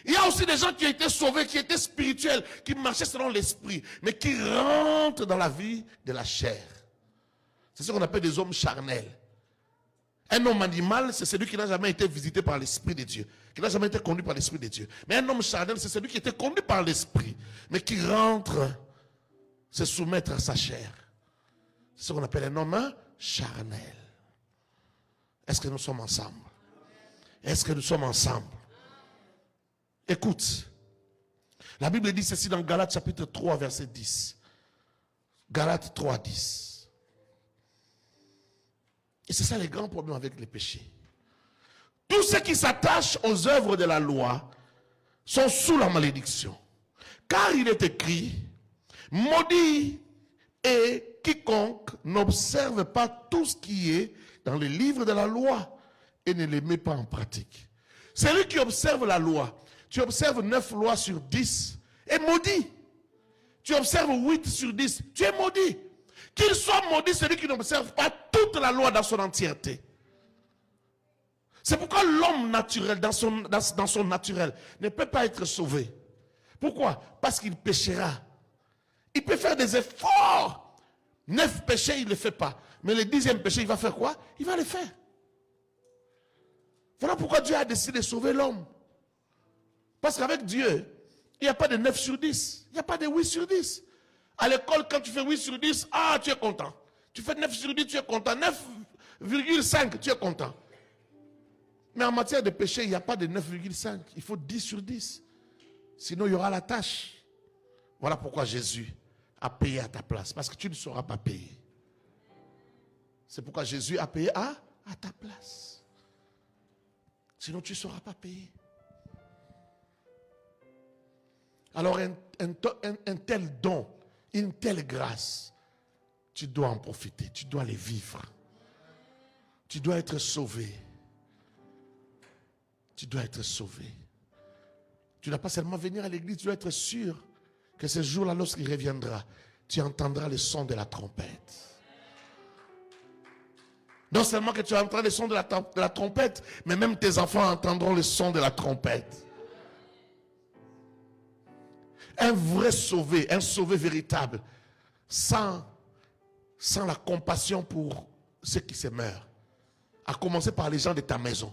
Il y a aussi des gens qui ont été sauvés, qui étaient spirituels, qui marchaient selon l'esprit, mais qui rentrent dans la vie de la chair. C'est ce qu'on appelle des hommes charnels. Un homme animal, c'est celui qui n'a jamais été visité par l'Esprit de Dieu, qui n'a jamais été conduit par l'Esprit de Dieu. Mais un homme charnel, c'est celui qui était conduit par l'Esprit, mais qui rentre se soumettre à sa chair. C'est ce qu'on appelle un homme charnel. Est-ce que nous sommes ensemble? Est-ce que nous sommes ensemble? Écoute, la Bible dit ceci dans Galates chapitre 3, verset 10. Galates 3, 10. Et c'est ça les grands problèmes avec les péchés. Tous ceux qui s'attachent aux œuvres de la loi sont sous la malédiction. Car il est écrit, maudit est quiconque n'observe pas tout ce qui est dans les livres de la loi et ne les met pas en pratique. Celui qui observe la loi, tu observes 9 lois sur 10, est maudit. Tu observes 8 sur 10, tu es maudit. Qu'il soit maudit celui qui n'observe pas toute la loi dans son entièreté. C'est pourquoi l'homme naturel, dans son naturel, ne peut pas être sauvé. Pourquoi? Parce qu'il péchera. Il peut faire des efforts. 9 péchés, il ne les fait pas. Mais le 10e péché, il va faire quoi? Il va le faire. Voilà pourquoi Dieu a décidé de sauver l'homme. Parce qu'avec Dieu, il n'y a pas de 9 sur 10. Il n'y a pas de 8 sur 10. À l'école, quand tu fais 8 sur 10, tu es content. Tu fais 9 sur 10, tu es content. 9,5, tu es content. Mais en matière de péché, il n'y a pas de 9,5. Il faut 10 sur 10. Sinon, il y aura la tâche. Voilà pourquoi Jésus a payé à ta place. Parce que tu ne sauras pas payer. C'est pourquoi Jésus a payé à ta place. Sinon, tu ne sauras pas payer. Alors, un tel don, une telle grâce, tu dois en profiter, tu dois les vivre. Tu dois être sauvé. Tu dois être sauvé. Tu ne dois pas seulement venir à l'église, tu dois être sûr que ce jour-là, lorsqu'il reviendra, tu entendras le son de la trompette. Non seulement que tu entendras le son de la trompette, mais même tes enfants entendront le son de la trompette. Un vrai sauvé, un sauvé véritable, sans la compassion pour ceux qui se meurent. À commencer par les gens de ta maison.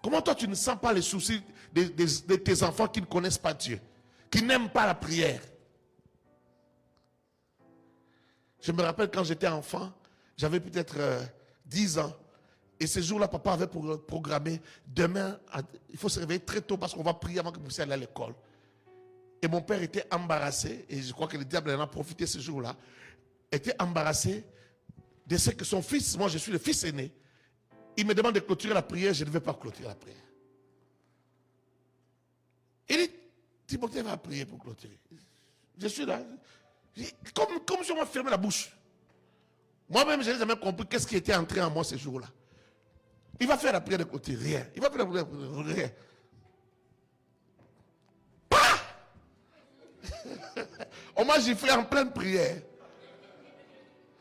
Comment toi tu ne sens pas les soucis de tes enfants qui ne connaissent pas Dieu, qui n'aiment pas la prière? Je me rappelle quand j'étais enfant, j'avais peut-être 10 ans. Et ce jour-là, papa avait programmé, demain, il faut se réveiller très tôt parce qu'on va prier avant que vous puissiez aller à l'école. Et mon père était embarrassé, et je crois que le diable en a profité ce jour-là, était embarrassé de ce que son fils, moi je suis le fils aîné, il me demande de clôturer la prière, je ne vais pas clôturer la prière. Il dit, Timothée va prier pour clôturer. Je suis là, comme si on m'a fermé la bouche. Moi-même, je n'ai jamais compris qu'est-ce qui était entré en moi ce jour-là. Il va faire la prière de clôture, rien. Il va faire la prière de clôture, rien. On m'a giflé en pleine prière.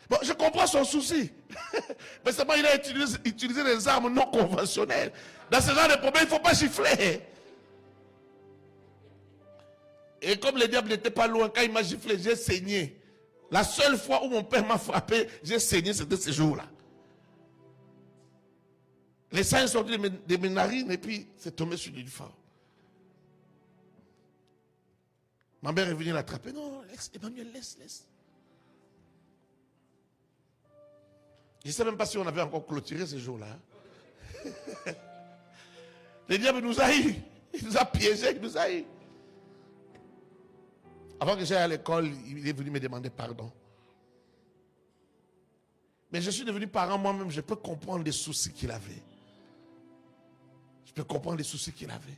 Bon, je comprends son souci. Mais seulement il a utilisé des armes non conventionnelles. Dans ce genre de problème, il ne faut pas gifler. Et comme le diable n'était pas loin, quand il m'a giflé, j'ai saigné. La seule fois où mon père m'a frappé, j'ai saigné, c'était ce jour-là. Les sangs sont sortis de mes narines et puis c'est tombé sur l'uniforme. Ma mère est venue l'attraper. Non, laisse, Emmanuel, laisse. Je ne sais même pas si on avait encore clôturé ce jour-là. Le diable nous a eu. Il nous a piégés, il nous a eu. Avant que j'aille à l'école, il est venu me demander pardon. Mais je suis devenu parent moi-même, je peux comprendre les soucis qu'il avait. Je peux comprendre les soucis qu'il avait.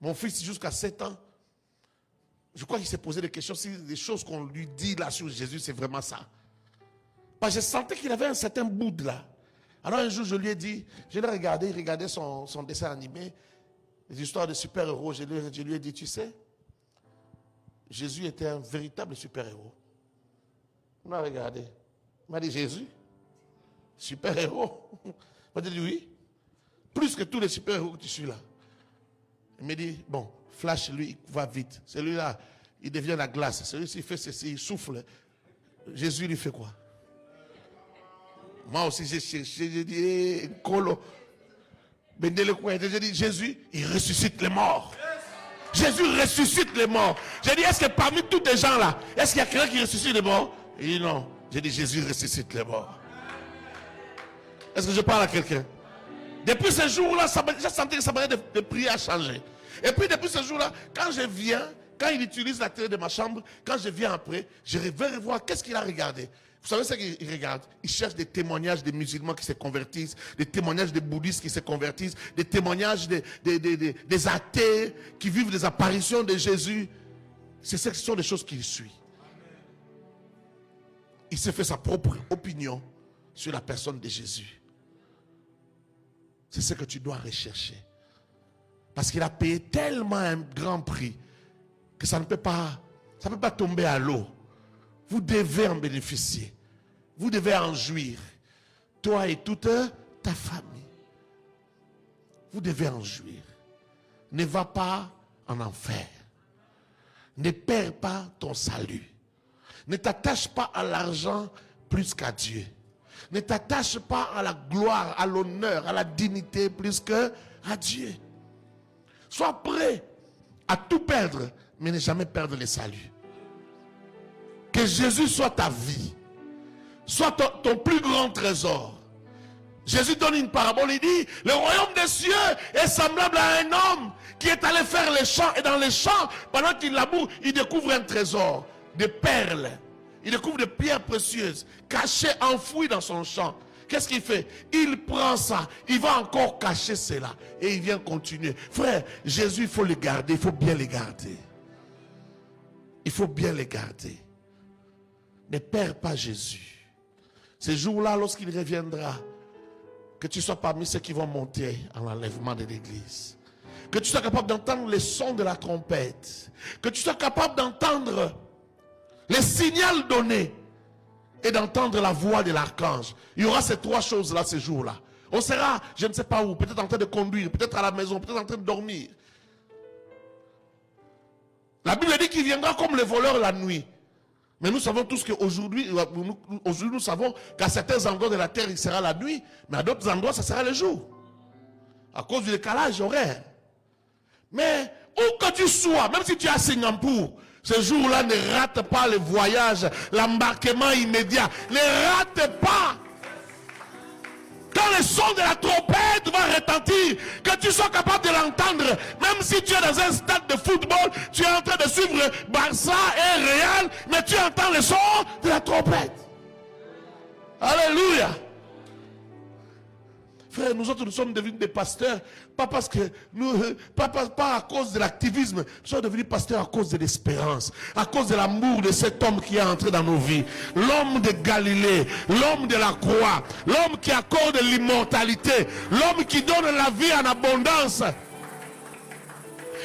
Mon fils, jusqu'à 7 ans, je crois qu'il s'est posé des questions si les choses qu'on lui dit là sur Jésus, c'est vraiment ça. Parce que je sentais qu'il avait un certain bout là. Alors un jour, je lui ai dit, je l'ai regardé, il regardait son dessin animé, les histoires de super-héros. Je lui ai dit, tu sais, Jésus était un véritable super-héros. Il m'a regardé. Il m'a dit, Jésus, super-héros? Il m'a dit, oui. Plus que tous les super-héros que tu suis là. Il me dit, bon, flash, lui, il va vite. Celui-là, il devient la glace. Celui-ci fait ceci, il souffle. Jésus lui fait quoi? Moi aussi, j'ai cherché, j'ai dit, Colo. J'ai dit, Jésus, il ressuscite les morts. Jésus ressuscite les morts. J'ai dit, est-ce que parmi tous ces gens-là, est-ce qu'il y a quelqu'un qui ressuscite les morts? Il dit non. J'ai dit, Jésus ressuscite les morts. Est-ce que je parle à quelqu'un? Depuis ce jour-là, j'ai senti que sa manière de prier a changé. Et puis depuis ce jour-là, quand je viens, quand il utilise la télé de ma chambre, quand je viens après, je vais voir qu'est-ce qu'il a regardé. Vous savez ce qu'il regarde? Il cherche des témoignages des musulmans qui se convertissent, des témoignages des bouddhistes qui se convertissent, des témoignages des athées qui vivent des apparitions de Jésus. Ce sont des choses qu'il suit. Il s'est fait sa propre opinion sur la personne de Jésus. C'est ce que tu dois rechercher. Parce qu'il a payé tellement un grand prix que ça ne peut pas tomber à l'eau. Vous devez en bénéficier. Vous devez en jouir. Toi et toute ta famille. Vous devez en jouir. Ne va pas en enfer. Ne perds pas ton salut. Ne t'attache pas à l'argent plus qu'à Dieu. Ne t'attache pas à la gloire, à l'honneur, à la dignité plus qu'à Dieu. Sois prêt à tout perdre, mais ne jamais perdre le salut. Que Jésus soit ta vie, soit ton plus grand trésor. Jésus donne une parabole, il dit, le royaume des cieux est semblable à un homme qui est allé faire les champs, et dans les champs, pendant qu'il laboure, il découvre un trésor, des perles. Il découvre des pierres précieuses, cachées, enfouies dans son champ. Qu'est-ce qu'il fait? Il prend ça, il va encore cacher cela, et il vient continuer. Frère, Jésus, il faut le garder, il faut bien le garder. Il faut bien le garder. Ne perds pas Jésus. Ce jour-là, lorsqu'il reviendra, que tu sois parmi ceux qui vont monter à l'enlèvement de l'église. Que tu sois capable d'entendre les sons de la trompette. Que tu sois capable d'entendre les signaux donnés et d'entendre la voix de l'archange. Il y aura ces trois choses-là ce jour-là. On sera, je ne sais pas où, peut-être en train de conduire, peut-être à la maison, peut-être en train de dormir. La Bible dit qu'il viendra comme le voleur la nuit. Mais nous savons tous qu'aujourd'hui, nous savons qu'à certains endroits de la terre, il sera la nuit, mais à d'autres endroits, ça sera le jour. À cause du décalage horaire. Mais où que tu sois, même si tu es à Singapour, ce jour-là, ne rate pas le voyage, l'embarquement immédiat. Ne rate pas. Quand le son de la trompette va retentir, que tu sois capable de l'entendre, même si tu es dans un stade de football, tu es en train de suivre Barça et Real, mais tu entends le son de la trompette. Alléluia. Frère, nous autres, nous sommes devenus des pasteurs, pas parce que pas à cause de l'activisme, nous sommes devenus pasteurs à cause de l'espérance, à cause de l'amour de cet homme qui est entré dans nos vies. L'homme de Galilée, l'homme de la croix, l'homme qui accorde l'immortalité, l'homme qui donne la vie en abondance.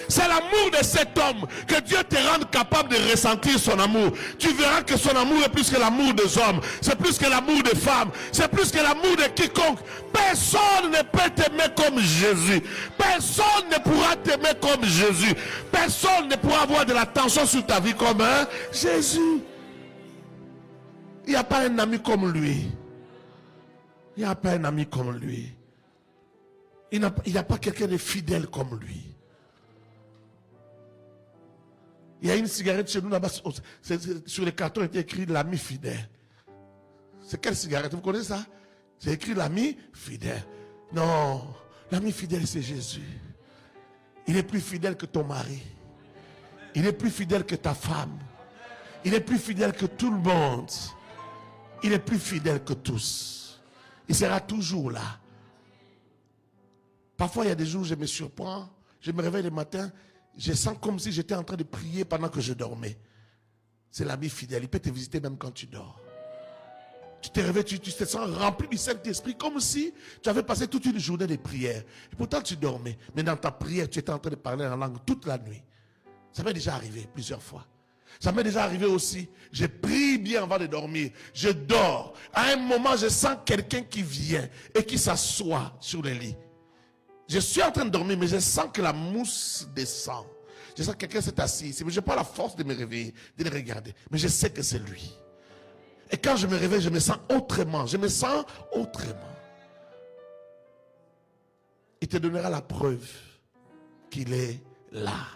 C'est l'amour de cet homme que Dieu te rende capable de ressentir son amour. Tu verras que son amour est plus que l'amour des hommes. C'est plus que l'amour des femmes. C'est plus que l'amour de quiconque. Personne ne peut t'aimer comme Jésus. Personne ne pourra t'aimer comme Jésus. Personne ne pourra avoir de l'attention sur ta vie comme Jésus. Il n'y a pas un ami comme lui. Il n'y a pas un ami comme lui. Il n'y a pas quelqu'un de fidèle comme lui. Il y a une cigarette chez nous là-bas, sur les cartons, il était écrit l'ami fidèle. C'est quelle cigarette? Vous connaissez ça? C'est écrit l'ami fidèle. Non, l'ami fidèle c'est Jésus. Il est plus fidèle que ton mari. Il est plus fidèle que ta femme. Il est plus fidèle que tout le monde. Il est plus fidèle que tous. Il sera toujours là. Parfois il y a des jours où je me surprends, je me réveille le matin, je sens comme si j'étais en train de prier pendant que je dormais. C'est l'ami fidèle. Il peut te visiter même quand tu dors. Tu te réveilles, tu te sens rempli du Saint-Esprit comme si tu avais passé toute une journée de prière. Et pourtant tu dormais. Mais dans ta prière, tu étais en train de parler en langue toute la nuit. Ça m'est déjà arrivé plusieurs fois. Ça m'est déjà arrivé aussi. Je prie bien avant de dormir. Je dors. À un moment, je sens quelqu'un qui vient et qui s'assoit sur le lit. Je suis en train de dormir, mais je sens que la mousse descend. Je sens que quelqu'un s'est assis. Je n'ai pas la force de me réveiller, de le regarder. Mais je sais que c'est lui. Et quand je me réveille, je me sens autrement. Je me sens autrement. Il te donnera la preuve qu'il est là.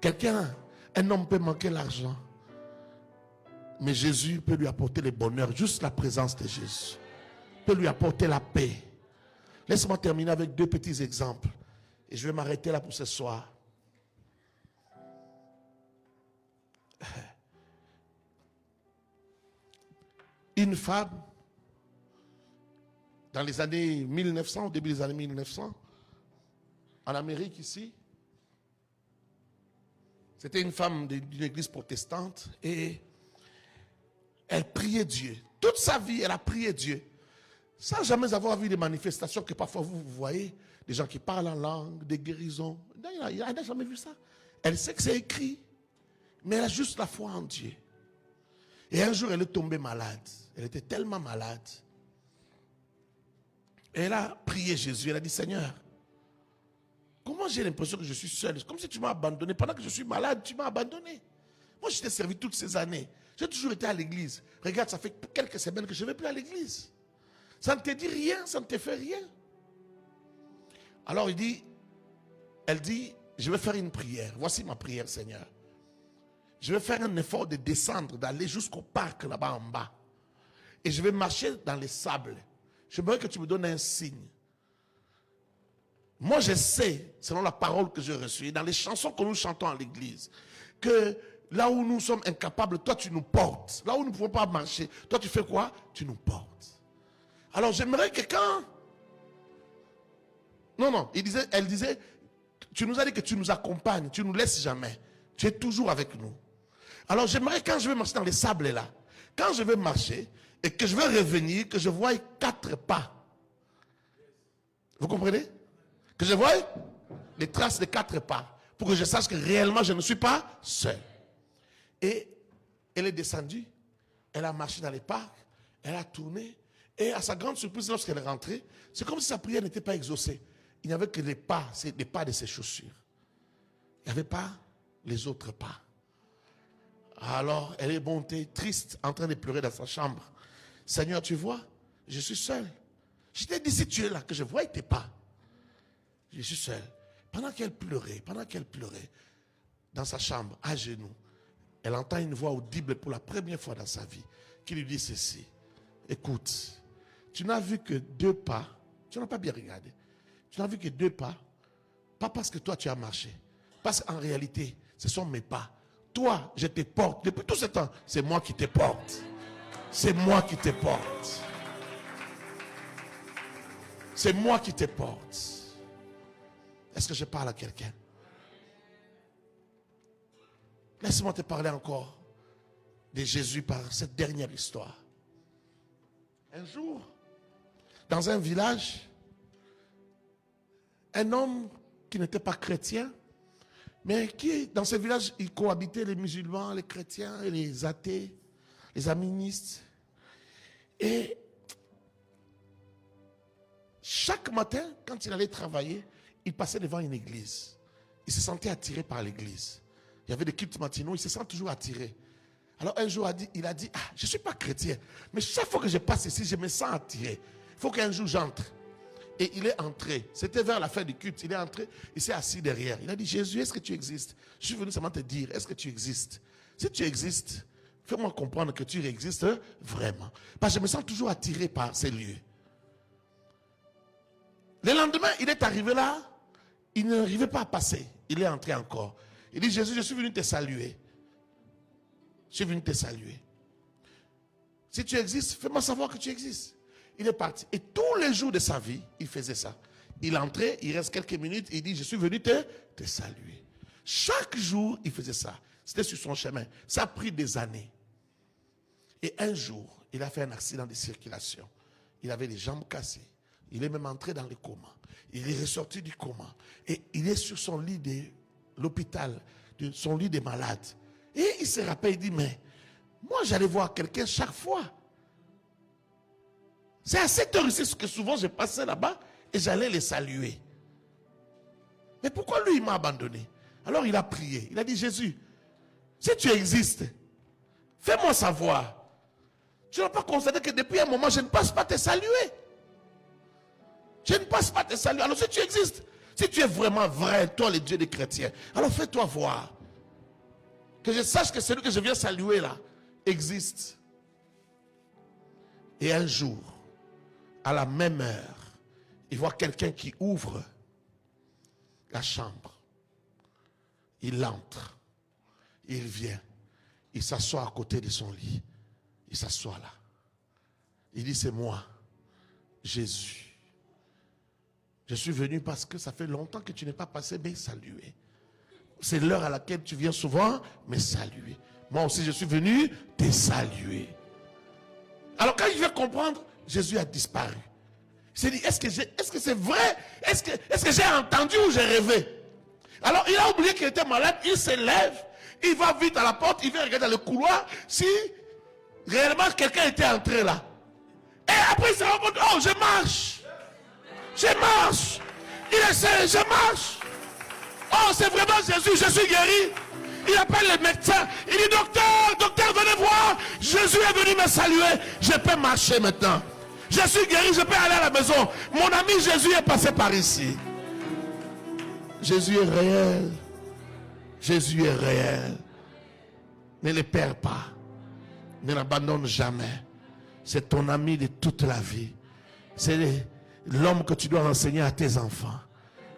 Quelqu'un, un homme peut manquer l'argent. Mais Jésus peut lui apporter le bonheur. Juste la présence de Jésus peut lui apporter la paix. Laisse-moi terminer avec 2 petits exemples. Et je vais m'arrêter là pour ce soir. Une femme, dans les années 1900, au début des années 1900, en Amérique ici, c'était une femme d'une église protestante et elle priait Dieu. Toute sa vie, elle a prié Dieu. Sans jamais avoir vu des manifestations que parfois vous voyez, des gens qui parlent en langue, des guérisons. Elle n'a jamais vu ça. Elle sait que c'est écrit, mais elle a juste la foi en Dieu. Et un jour, elle est tombée malade. Elle était tellement malade. Et elle a prié Jésus. Elle a dit, Seigneur, comment j'ai l'impression que je suis seul? Comme si tu m'as abandonné. Pendant que je suis malade, tu m'as abandonné. Moi, je t'ai servi toutes ces années. J'ai toujours été à l'église. Regarde, ça fait quelques semaines que je ne vais plus à l'église. Ça ne te dit rien, ça ne te fait rien. Alors elle dit, je vais faire une prière. Voici ma prière, Seigneur. Je vais faire un effort de descendre, d'aller jusqu'au parc là-bas en bas. Et je vais marcher dans les sables. J'aimerais que tu me donnes un signe. Moi, je sais, selon la parole que j'ai reçue, dans les chansons que nous chantons à l'église, que là où nous sommes incapables, toi tu nous portes. Là où nous ne pouvons pas marcher, toi tu fais quoi? Tu nous portes. Alors j'aimerais que quand... Non, elle disait, tu nous as dit que tu nous accompagnes, tu ne nous laisses jamais. Tu es toujours avec nous. Alors j'aimerais quand je vais marcher dans les sables là, quand je vais marcher et que je vais revenir, que je voie 4 pas. Vous comprenez? Que je voie les traces de 4 pas. Pour que je sache que réellement je ne suis pas seul. Et elle est descendue, elle a marché dans les parcs, elle a tourné. Et à sa grande surprise, lorsqu'elle est rentrée, c'est comme si sa prière n'était pas exaucée. Il n'y avait que les pas de ses chaussures. Il n'y avait pas les autres pas. Alors, elle est montée, triste, en train de pleurer dans sa chambre. Seigneur, tu vois, je suis seul. Je t'ai dit, si tu es là, que je voie tes pas. Je suis seul. Pendant qu'elle pleurait, dans sa chambre, à genoux, elle entend une voix audible pour la première fois dans sa vie, qui lui dit ceci. Écoute, tu n'as vu que 2 pas. Tu n'as pas bien regardé. Tu n'as vu que 2 pas. Pas parce que toi tu as marché. Parce qu'en réalité, ce sont mes pas. Toi, je te porte. Depuis tout ce temps, c'est moi qui te porte. C'est moi qui te porte. C'est moi qui te porte. Est-ce que je parle à quelqu'un? Laisse-moi te parler encore de Jésus par cette dernière histoire. Un jour, dans un village, un homme qui n'était pas chrétien, mais qui, dans ce village, il cohabitait les musulmans, les chrétiens, et les athées, les animistes. Et chaque matin, quand il allait travailler, il passait devant une église. Il se sentait attiré par l'église. Il y avait des cultes matinaux, il se sent toujours attiré. Alors un jour, il a dit, je ne suis pas chrétien, mais chaque fois que je passe ici, je me sens attiré. Il faut qu'un jour j'entre. Et il est entré. C'était vers la fin du culte. Il est entré, il s'est assis derrière. Il a dit, Jésus, est-ce que tu existes? Je suis venu seulement te dire, est-ce que tu existes? Si tu existes, fais-moi comprendre que tu existes vraiment. Parce que je me sens toujours attiré par ces lieux. Le lendemain, il est arrivé là. Il n'arrivait pas à passer. Il est entré encore. Il dit, Jésus, je suis venu te saluer. Je suis venu te saluer. Si tu existes, fais-moi savoir que tu existes. Il est parti. Et tous les jours de sa vie, il faisait ça. Il entrait, il reste quelques minutes, il dit, je suis venu te saluer. Chaque jour, il faisait ça. C'était sur son chemin. Ça a pris des années. Et un jour, il a fait un accident de circulation. Il avait les jambes cassées. Il est même entré dans le coma. Il est ressorti du coma. Et il est sur son lit de l'hôpital, son lit des malades. Et il se rappelle, il dit, mais moi j'allais voir quelqu'un chaque fois. C'est à cette heure ici que souvent je passais là-bas et j'allais les saluer. Mais pourquoi lui, il m'a abandonné? Alors il a prié. Il a dit, Jésus, si tu existes, fais-moi savoir. Tu n'as pas constaté que depuis un moment, je ne passe pas te saluer. Je ne passe pas te saluer. Alors si tu existes, si tu es vraiment vrai, toi le Dieu des chrétiens, alors fais-toi voir. Que je sache que celui que je viens saluer là existe. Et un jour, à la même heure, il voit quelqu'un qui ouvre la chambre. Il entre. Il vient. Il s'assoit à côté de son lit. Il s'assoit là. Il dit, c'est moi, Jésus. Je suis venu parce que ça fait longtemps que tu n'es pas passé me saluer. C'est l'heure à laquelle tu viens souvent me saluer. Moi aussi, je suis venu te saluer. Alors quand il veut comprendre, Jésus a disparu. Il s'est dit, est-ce que c'est vrai? Est-ce que j'ai entendu ou j'ai rêvé? Alors il a oublié qu'il était malade, il se lève, il va vite à la porte, il vient regarder dans le couloir si réellement quelqu'un était entré là. Et après il se rend compte, oh je marche. Je marche. Il essaie, je marche. Oh c'est vraiment Jésus, je suis guéri. Il appelle le médecin, il dit docteur venez voir, Jésus est venu me saluer, je peux marcher maintenant. Je suis guéri, je peux aller à la maison. Mon ami Jésus est passé par ici. Jésus est réel. Jésus est réel. Ne le perds pas. Ne l'abandonne jamais. C'est ton ami de toute la vie. C'est l'homme que tu dois enseigner à tes enfants,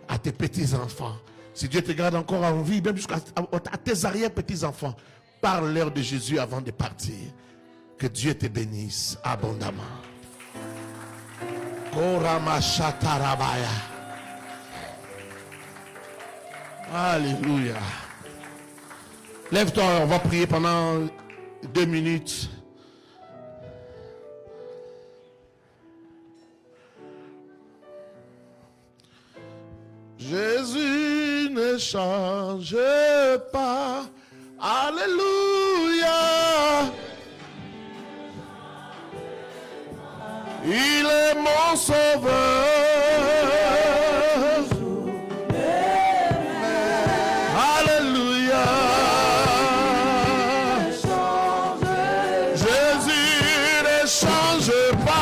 à tes petits-enfants. Si Dieu te garde encore en vie, même jusqu'à tes arrière-petits-enfants, parle-leur de Jésus avant de partir. Que Dieu te bénisse abondamment. Alléluia. Lève-toi, on va prier pendant 2 minutes. Jésus ne change pas. Alléluia. Il est mon sauveur. Alléluia. Jésus ne change pas.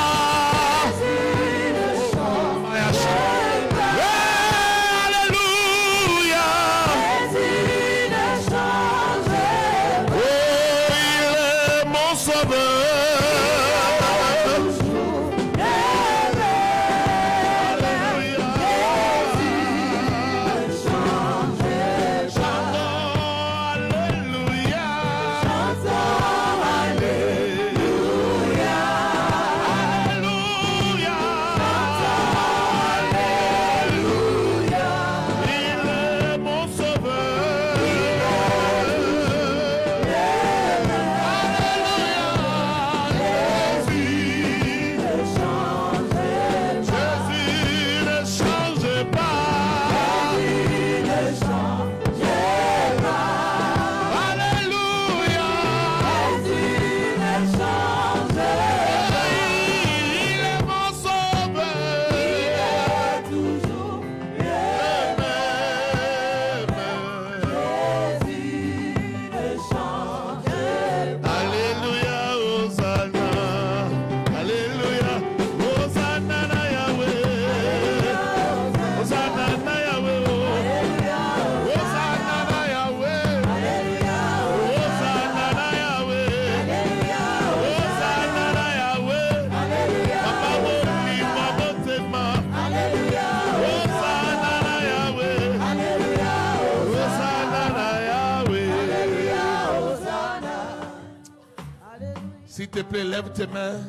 S'il te plaît, lève tes mains.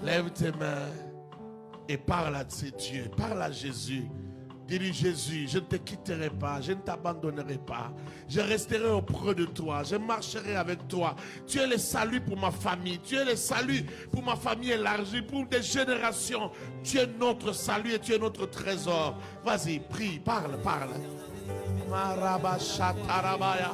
Lève tes mains et parle à Dieu. Parle à Jésus. Dis-lui, Jésus, je ne te quitterai pas, je ne t'abandonnerai pas. Je resterai auprès de toi, je marcherai avec toi. Tu es le salut pour ma famille, tu es le salut pour ma famille élargie, pour des générations. Tu es notre salut et tu es notre trésor. Vas-y, prie, parle. Marabashatarabaya.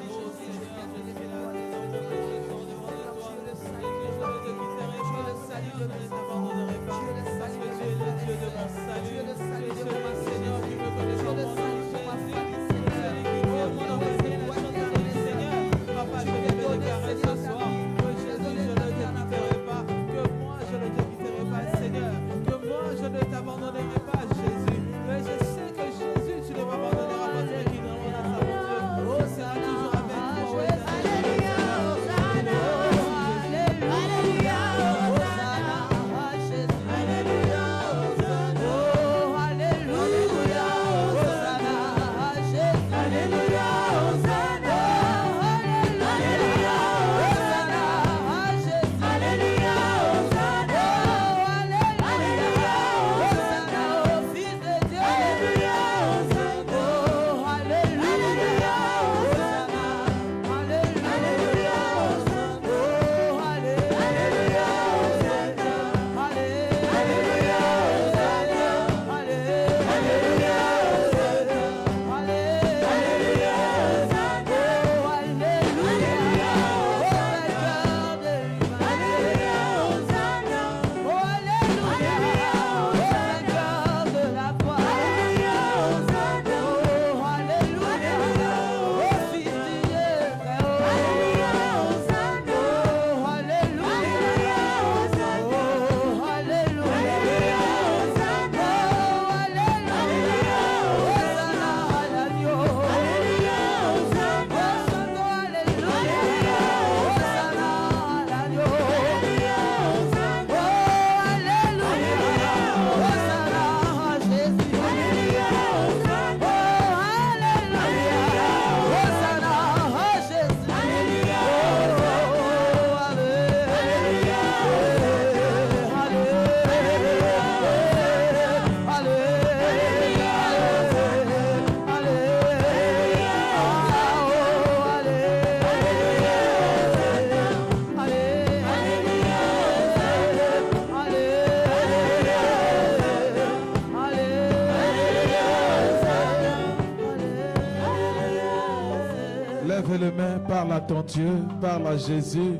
Lève les mains, parle à ton Dieu, parle à Jésus.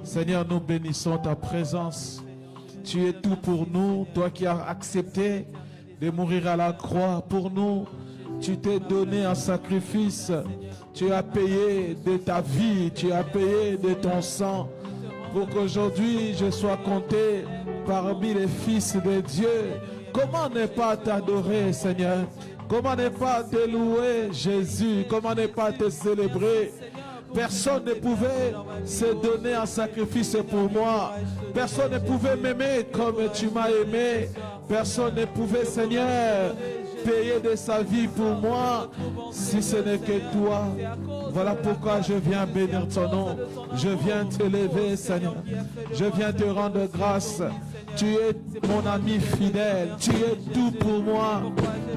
Seigneur, nous bénissons ta présence. Tu es tout pour nous, toi qui as accepté de mourir à la croix pour nous. Tu t'es donné en sacrifice. Tu as payé de ta vie, tu as payé de ton sang pour qu'aujourd'hui je sois compté parmi les fils de Dieu. Comment ne pas t'adorer, Seigneur? Comment ne pas te louer, Jésus? Comment ne pas te célébrer? Personne ne pouvait se donner en sacrifice pour moi. Personne ne pouvait m'aimer comme tu m'as aimé. Personne ne pouvait, Seigneur, payer de sa vie pour moi si ce n'est que toi. Voilà pourquoi je viens bénir ton nom. Je viens te lever, Seigneur. Je viens te rendre grâce. Tu es mon ami fidèle. Tu es tout pour moi.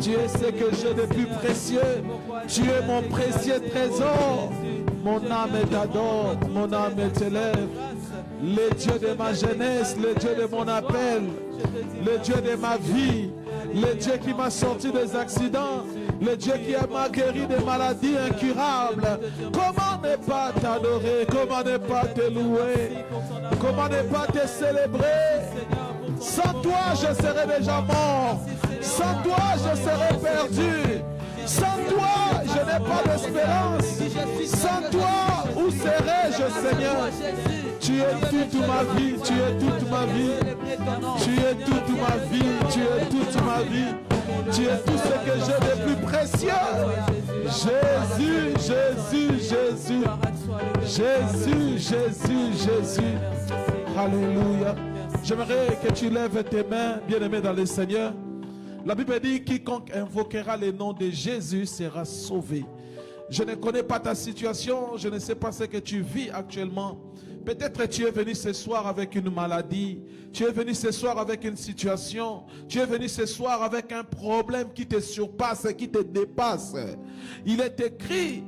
Tu es ce que j'ai de plus précieux. Tu es mon précieux trésor. Mon âme t'adore, mon âme t'élève. Le Dieu de ma jeunesse, le Dieu de mon appel, le Dieu de ma vie, le Dieu qui m'a sorti des accidents, le Dieu qui m'a guéri des maladies incurables. Comment ne pas t'adorer, comment ne pas te louer, comment ne pas te célébrer? Sans toi, je serais déjà mort. Sans toi, je serais perdu. Sans toi, je n'ai pas d'espérance. Sans toi, où serais-je, Seigneur? Tu es toute ma vie, tu es toute ma vie. Tu es toute ma vie, tu es toute ma vie. Tu es tout ce que j'ai de plus précieux. Jésus, Jésus, Jésus. Jésus, Jésus, Jésus. Alléluia. J'aimerais que tu lèves tes mains, bien-aimés dans le Seigneur. La Bible dit, quiconque invoquera le nom de Jésus sera sauvé. Je ne connais pas ta situation, je ne sais pas ce que tu vis actuellement. Peut-être tu es venu ce soir avec une maladie, tu es venu ce soir avec une situation, tu es venu ce soir avec un problème qui te surpasse, qui te dépasse. Il est écrit,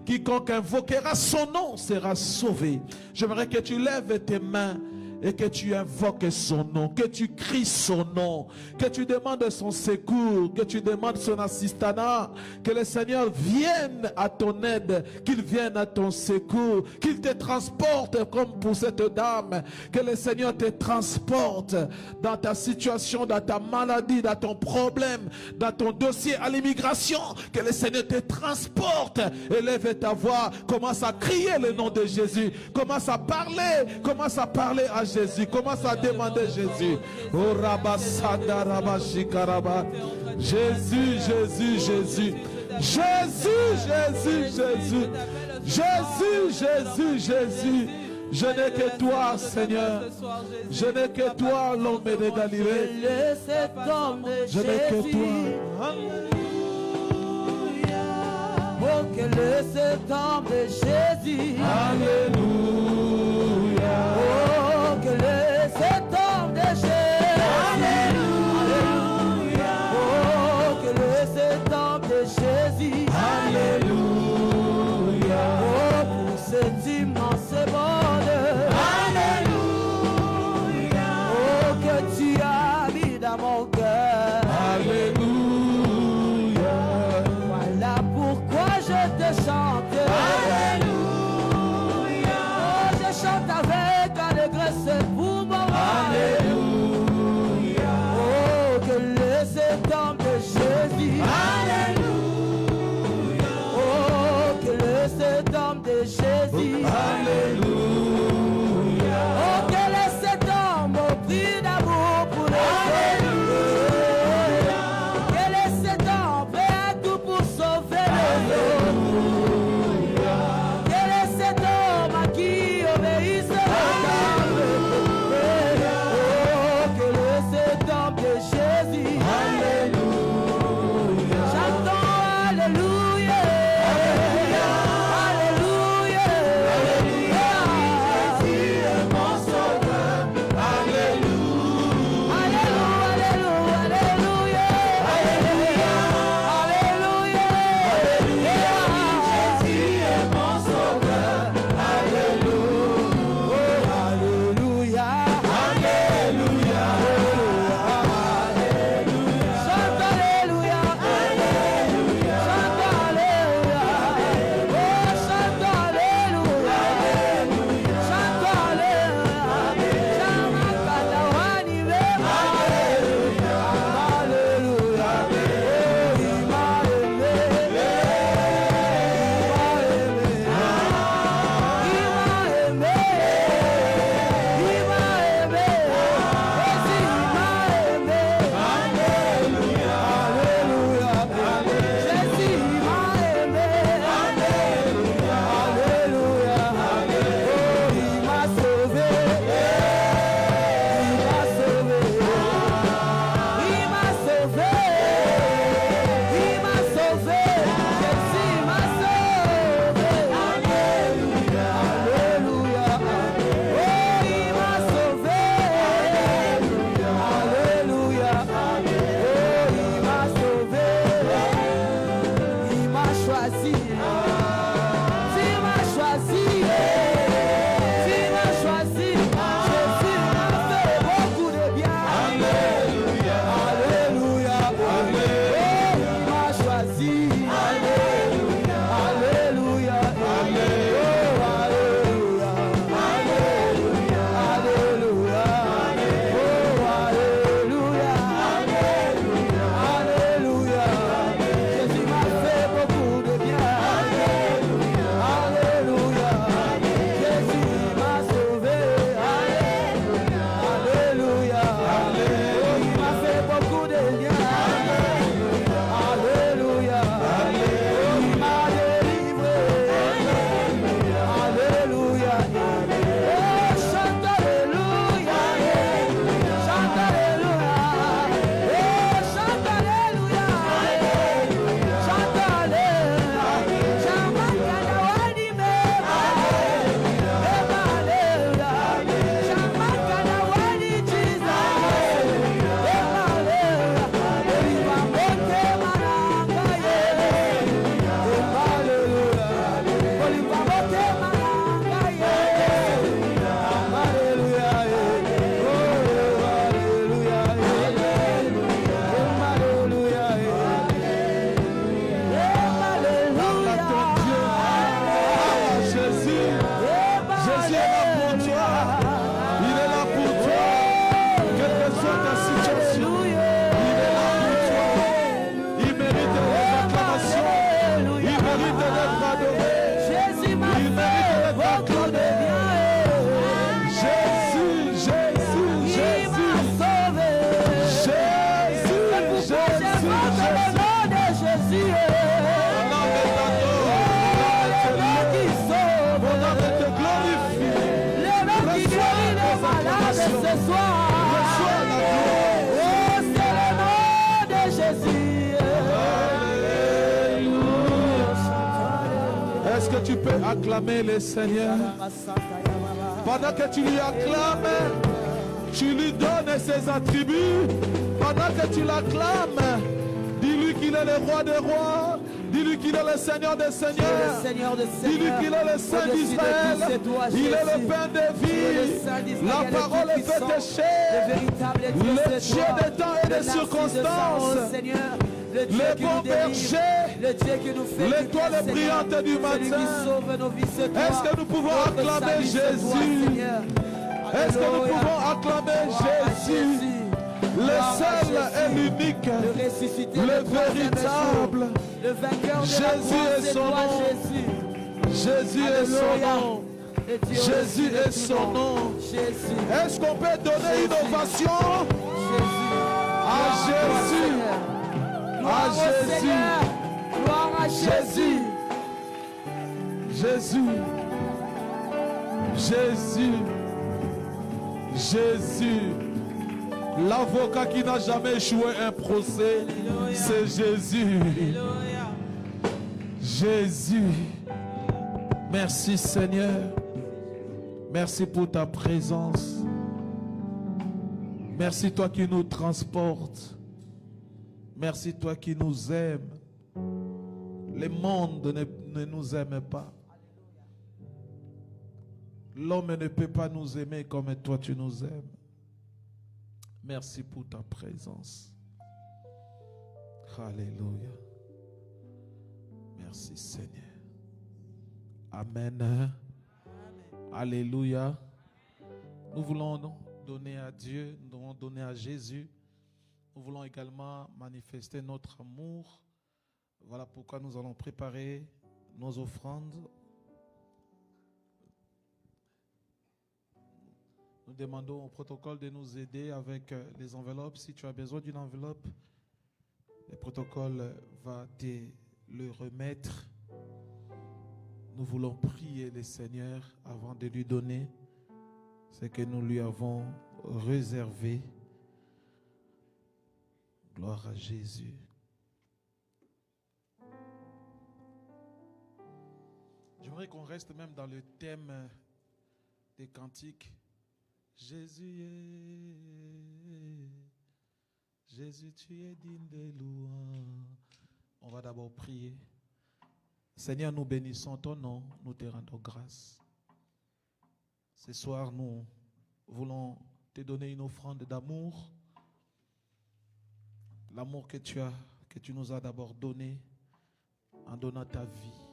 quiconque invoquera son nom sera sauvé. J'aimerais que tu lèves tes mains et que tu invoques son nom, que tu cries son nom, que tu demandes son secours, que tu demandes son assistanat, que le Seigneur vienne à ton aide, qu'il vienne à ton secours, qu'il te transporte comme pour cette dame, que le Seigneur te transporte dans ta situation, dans ta maladie, dans ton problème, dans ton dossier à l'immigration, que le Seigneur te transporte. Élève ta voix, commence à crier le nom de Jésus, commence à parler à Jésus, commence à demander Jésus. Oh Rabasada Rabashikaraba. Jésus, Jésus, Jésus. Jésus, Jésus, Jésus. Jésus, Jésus, Jésus. Je n'ai que toi, Seigneur. Je n'ai que toi, l'homme de Galilée. Je n'ai que toi. Oh, que le cet homme de Jésus. Alléluia. Oh, que le cet homme de Jésus. Alléluia. Oh, que le cet homme de Jésus. Alléluia. Oh, pour cet immense bonheur. Alléluia. Oh, que tu as mis dans mon cœur. Alléluia. Voilà pourquoi je te chante. Alléluia. Oh, je chante avec que tu peux acclamer le Seigneur, pendant que tu lui acclames, tu lui donnes ses attributs. Pendant que tu l'acclames, dis-lui qu'il est le roi des rois. Dis-lui qu'il est le Seigneur des seigneurs. Dis-lui qu'il est le Saint d'Israël. Il est le pain de vie. La parole est faite chair. Le Dieu des temps et des circonstances. Le bon berger. L'étoile brillante du matin. Est-ce que nous pouvons acclamer Jésus? Est-ce que nous pouvons acclamer Jésus? Le seul et l'unique, le véritable. Jésus est son nom. Jésus est son nom. Jésus est son nom. Est-ce qu'on peut donner une ovation à Jésus? À Jésus. Gloire à Jésus. Jésus. Jésus. Jésus. L'avocat qui n'a jamais échoué un procès, c'est Jésus. Jésus. Merci Seigneur. Merci pour ta présence. Merci toi qui nous transportes. Merci toi qui nous aimes. Le monde ne nous aime pas. L'homme ne peut pas nous aimer comme toi tu nous aimes. Merci pour ta présence. Alléluia. Merci Seigneur. Amen. Amen. Alléluia. Nous voulons donner à Dieu, nous voulons donner à Jésus. Nous voulons également manifester notre amour. Voilà pourquoi nous allons préparer nos offrandes. Nous demandons au protocole de nous aider avec les enveloppes. Si tu as besoin d'une enveloppe, le protocole va te le remettre. Nous voulons prier le Seigneur avant de lui donner ce que nous lui avons réservé. Gloire à Jésus. J'aimerais qu'on reste même dans le thème des cantiques. Jésus tu es digne de louange. On va d'abord prier. Seigneur, nous bénissons ton nom, nous te rendons grâce. Ce soir, nous voulons te donner une offrande d'amour. L'amour que tu nous as d'abord donné en donnant ta vie.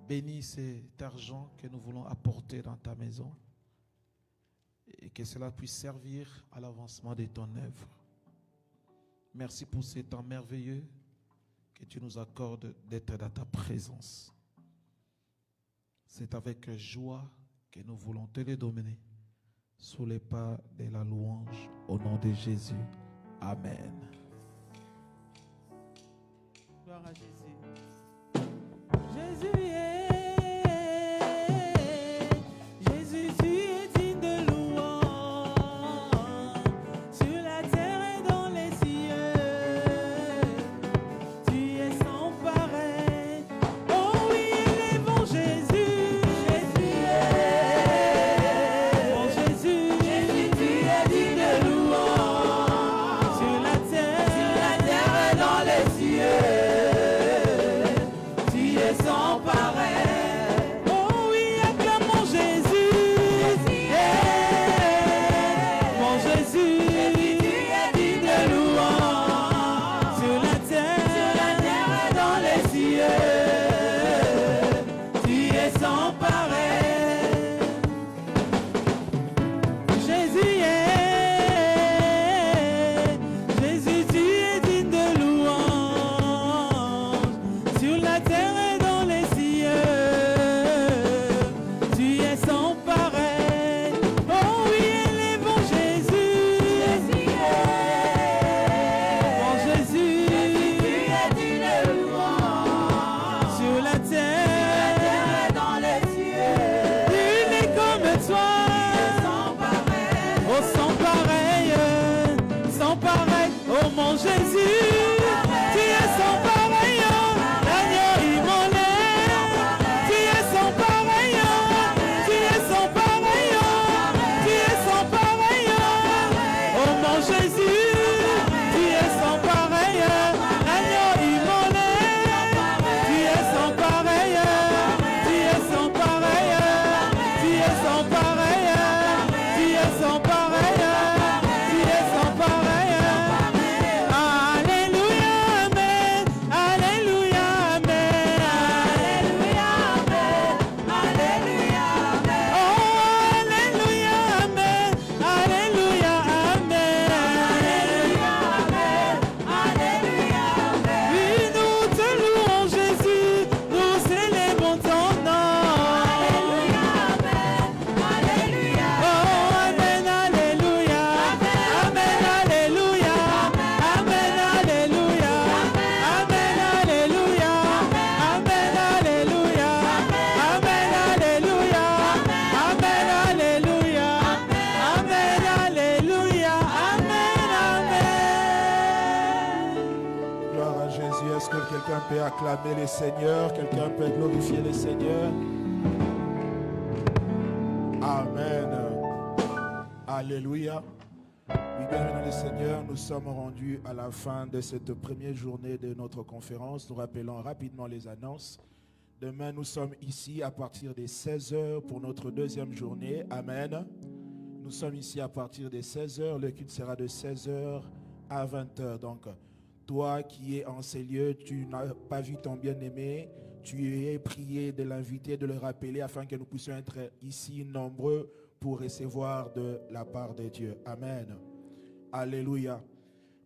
Bénis cet argent que nous voulons apporter dans ta maison. Et que cela puisse servir à l'avancement de ton œuvre. Merci pour ce temps merveilleux que tu nous accordes d'être dans ta présence. C'est avec joie que nous voulons te le donner sous les pas de la louange au nom de Jésus. Amen. Gloire à Jésus. Jésus est. Jésus, tu es sans pareil, l'agneau immolé. peut acclamer le Seigneur. Quelqu'un peut glorifier le Seigneur. Amen. Alléluia. Oui, bienvenue le Seigneur. Nous sommes rendus à la fin de cette première journée de notre conférence. Nous rappelons rapidement les annonces. Demain, nous sommes ici à partir des 16h pour notre deuxième journée. Amen. Nous sommes ici à partir des 16h. Le culte sera de 16h à 20h. Donc, toi qui es en ces lieux, tu n'as pas vu ton bien-aimé, tu es prié de l'inviter, de le rappeler afin que nous puissions être ici nombreux pour recevoir de la part de Dieu. Amen. Alléluia.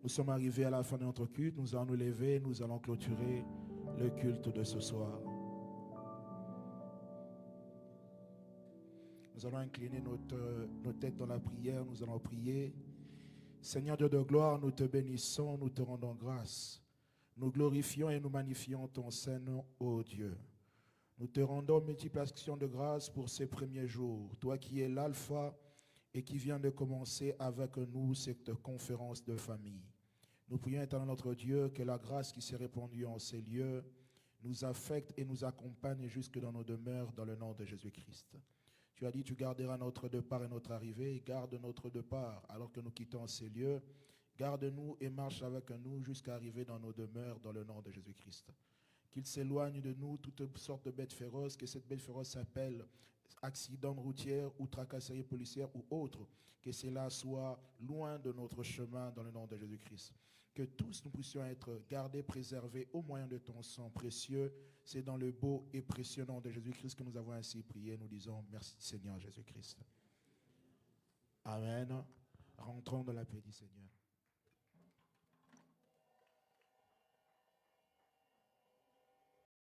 Nous sommes arrivés à la fin de notre culte. Nous allons nous lever, nous allons clôturer le culte de ce soir. Nous allons incliner nos têtes dans la prière. Nous allons prier. Seigneur Dieu de gloire, nous te bénissons, nous te rendons grâce. Nous glorifions et nous magnifions ton Saint-Nom, ô Dieu. Nous te rendons multiples actions de grâce pour ces premiers jours. Toi qui es l'alpha et qui viens de commencer avec nous cette conférence de famille. Nous prions éternel notre Dieu que la grâce qui s'est répandue en ces lieux nous affecte et nous accompagne jusque dans nos demeures dans le nom de Jésus-Christ. Tu as dit, tu garderas notre départ et notre arrivée. Garde notre départ alors que nous quittons ces lieux. Garde-nous et marche avec nous jusqu'à arriver dans nos demeures dans le nom de Jésus-Christ. Qu'il s'éloigne de nous toutes sortes de bêtes féroces, que cette bête féroce s'appelle accident routier ou tracasserie policière ou autre. Que cela soit loin de notre chemin dans le nom de Jésus-Christ. Que tous nous puissions être gardés, préservés au moyen de ton sang précieux. C'est dans le beau et précieux nom de Jésus-Christ que nous avons ainsi prié. Nous disons merci Seigneur Jésus-Christ. Amen. Rentrons dans la paix du Seigneur.